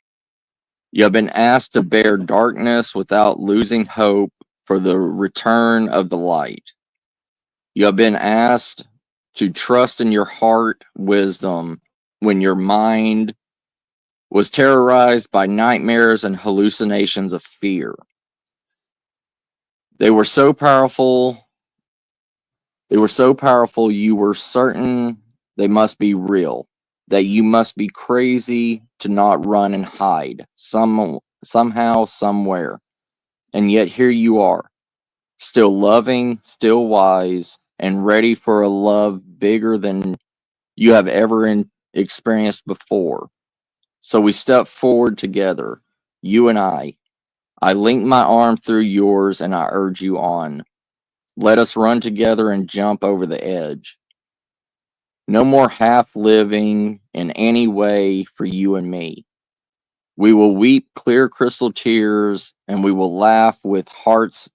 You have been asked to bear darkness without losing hope for the return of the light. You have been asked to trust in your heart wisdom when your mind was terrorized by nightmares and hallucinations of fear. They were so powerful. They were so powerful you were certain they must be real, that you must be crazy to not run and hide somehow, somewhere. And yet here you are, still loving, still wise, and ready for a love bigger than you have ever experienced before. So we step forward together, you and I. I link my arm through yours and I urge you on. Let us run together and jump over the edge. No more half living in any way for you and me. We will weep clear crystal tears and we will laugh with hearts.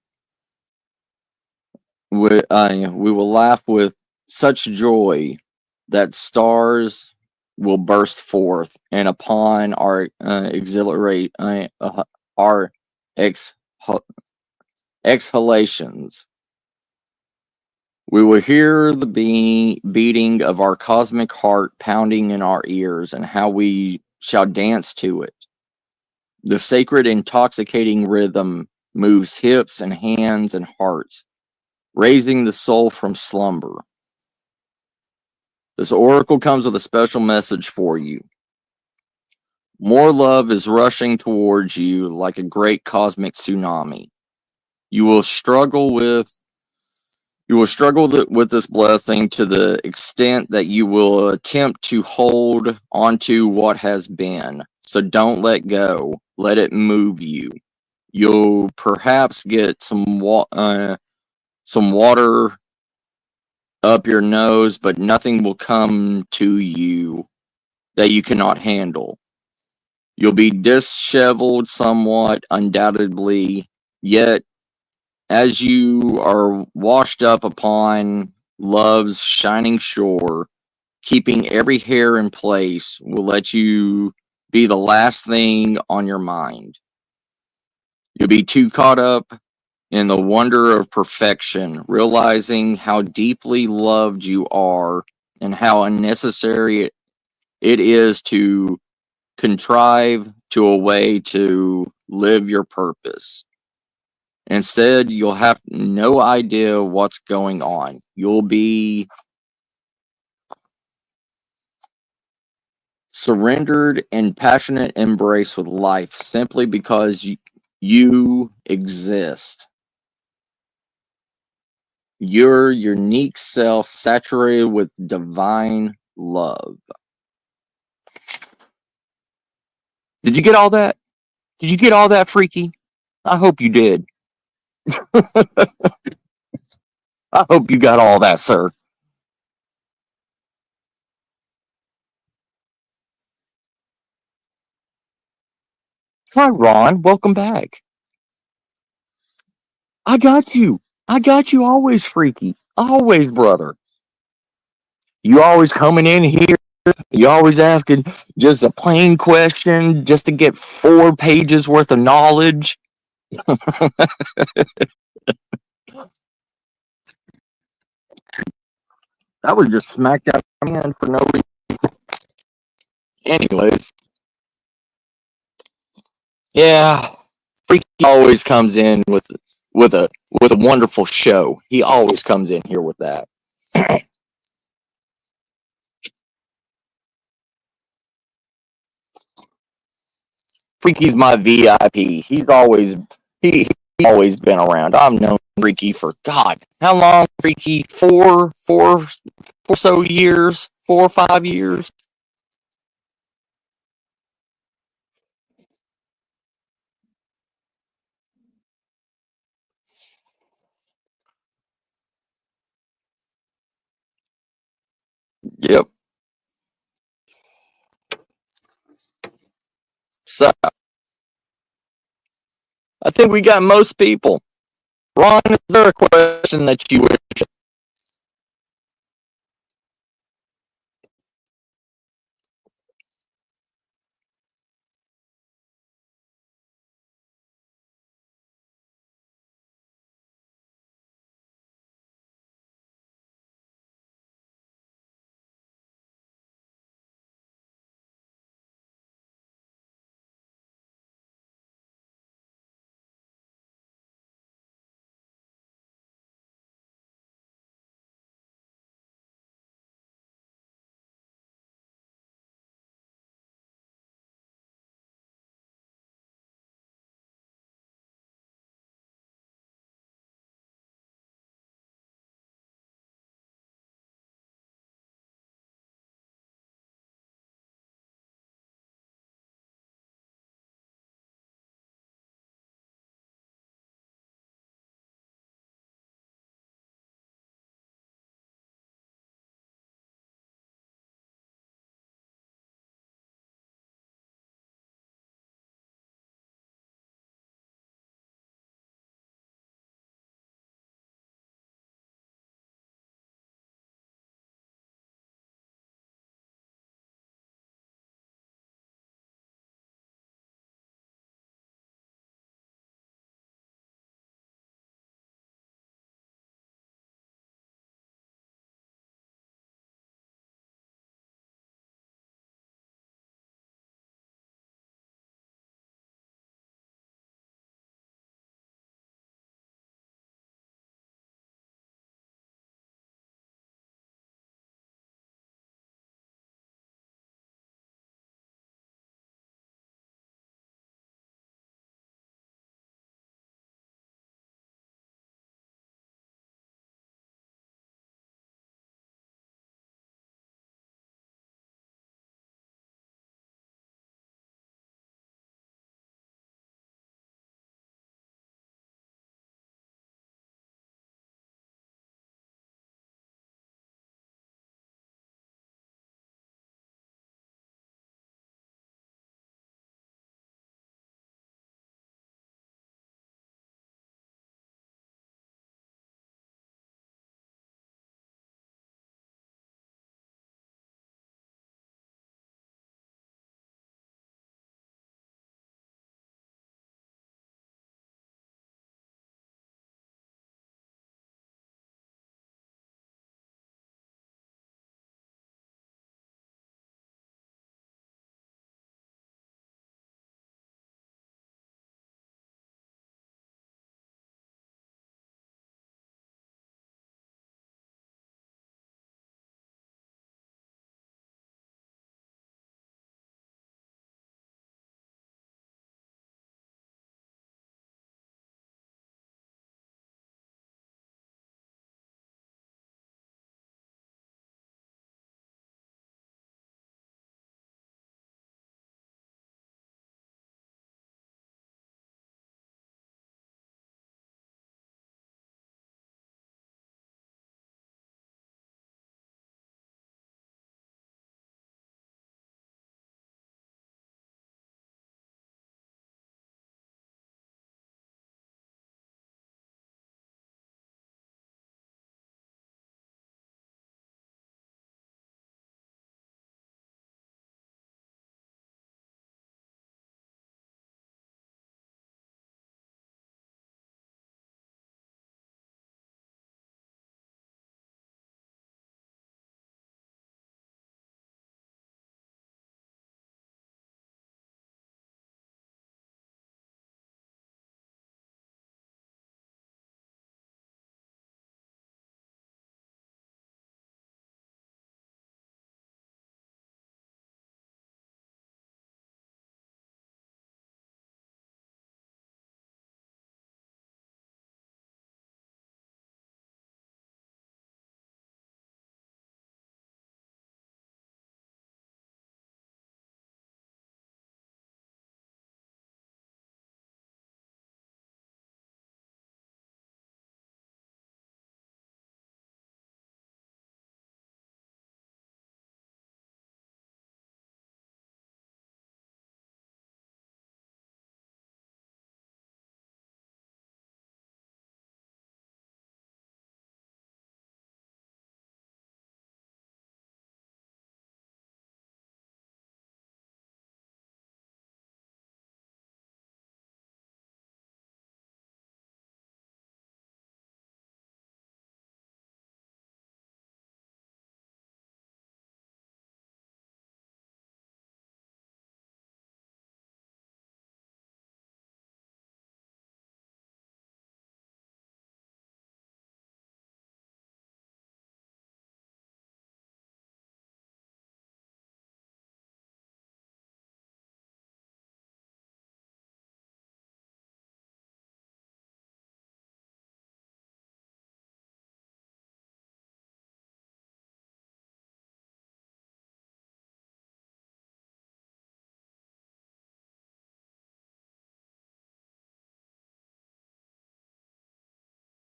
We will laugh with such joy that stars will burst forth, and upon our our ex- exhalations, we will hear the beating of our cosmic heart pounding in our ears, and how we shall dance to it. The sacred, intoxicating rhythm moves hips and hands and hearts, raising the soul from slumber. This oracle comes with a special message for you. More love is rushing towards you like a great cosmic tsunami. You will struggle with with this blessing to the extent that you will attempt to hold onto what has been. So don't let go. Let it move you. You'll perhaps get some water up your nose, but nothing will come to you that you cannot handle. You'll be disheveled somewhat, undoubtedly, yet as you are washed up upon love's shining shore, keeping every hair in place will let you be the last thing on your mind. You'll be too caught up in the wonder of perfection, realizing how deeply loved you are and how unnecessary it is to contrive to a way to live your purpose. Instead, you'll have no idea what's going on. You'll be surrendered in passionate embrace with life simply because you exist. Your unique self saturated with divine love. Did you get all that? Did you get all that, freaky? I hope you did. I hope you got all that, sir. Hi, Ron. Welcome back. I got you. I got you always, freaky. Always, brother. You always coming in here. You always asking just a plain question just to get 4 pages worth of knowledge. That was just smacked out of my hand for no reason. Anyways, yeah, freaky always comes in with a with a wonderful show. He always comes in here with that. Freaky's my VIP. He, he's always been around. I've known Freaky for God. How long, Freaky? Four so years? 4 or 5 years? Yep. So I think we got most people. Ron, is there a question that you wish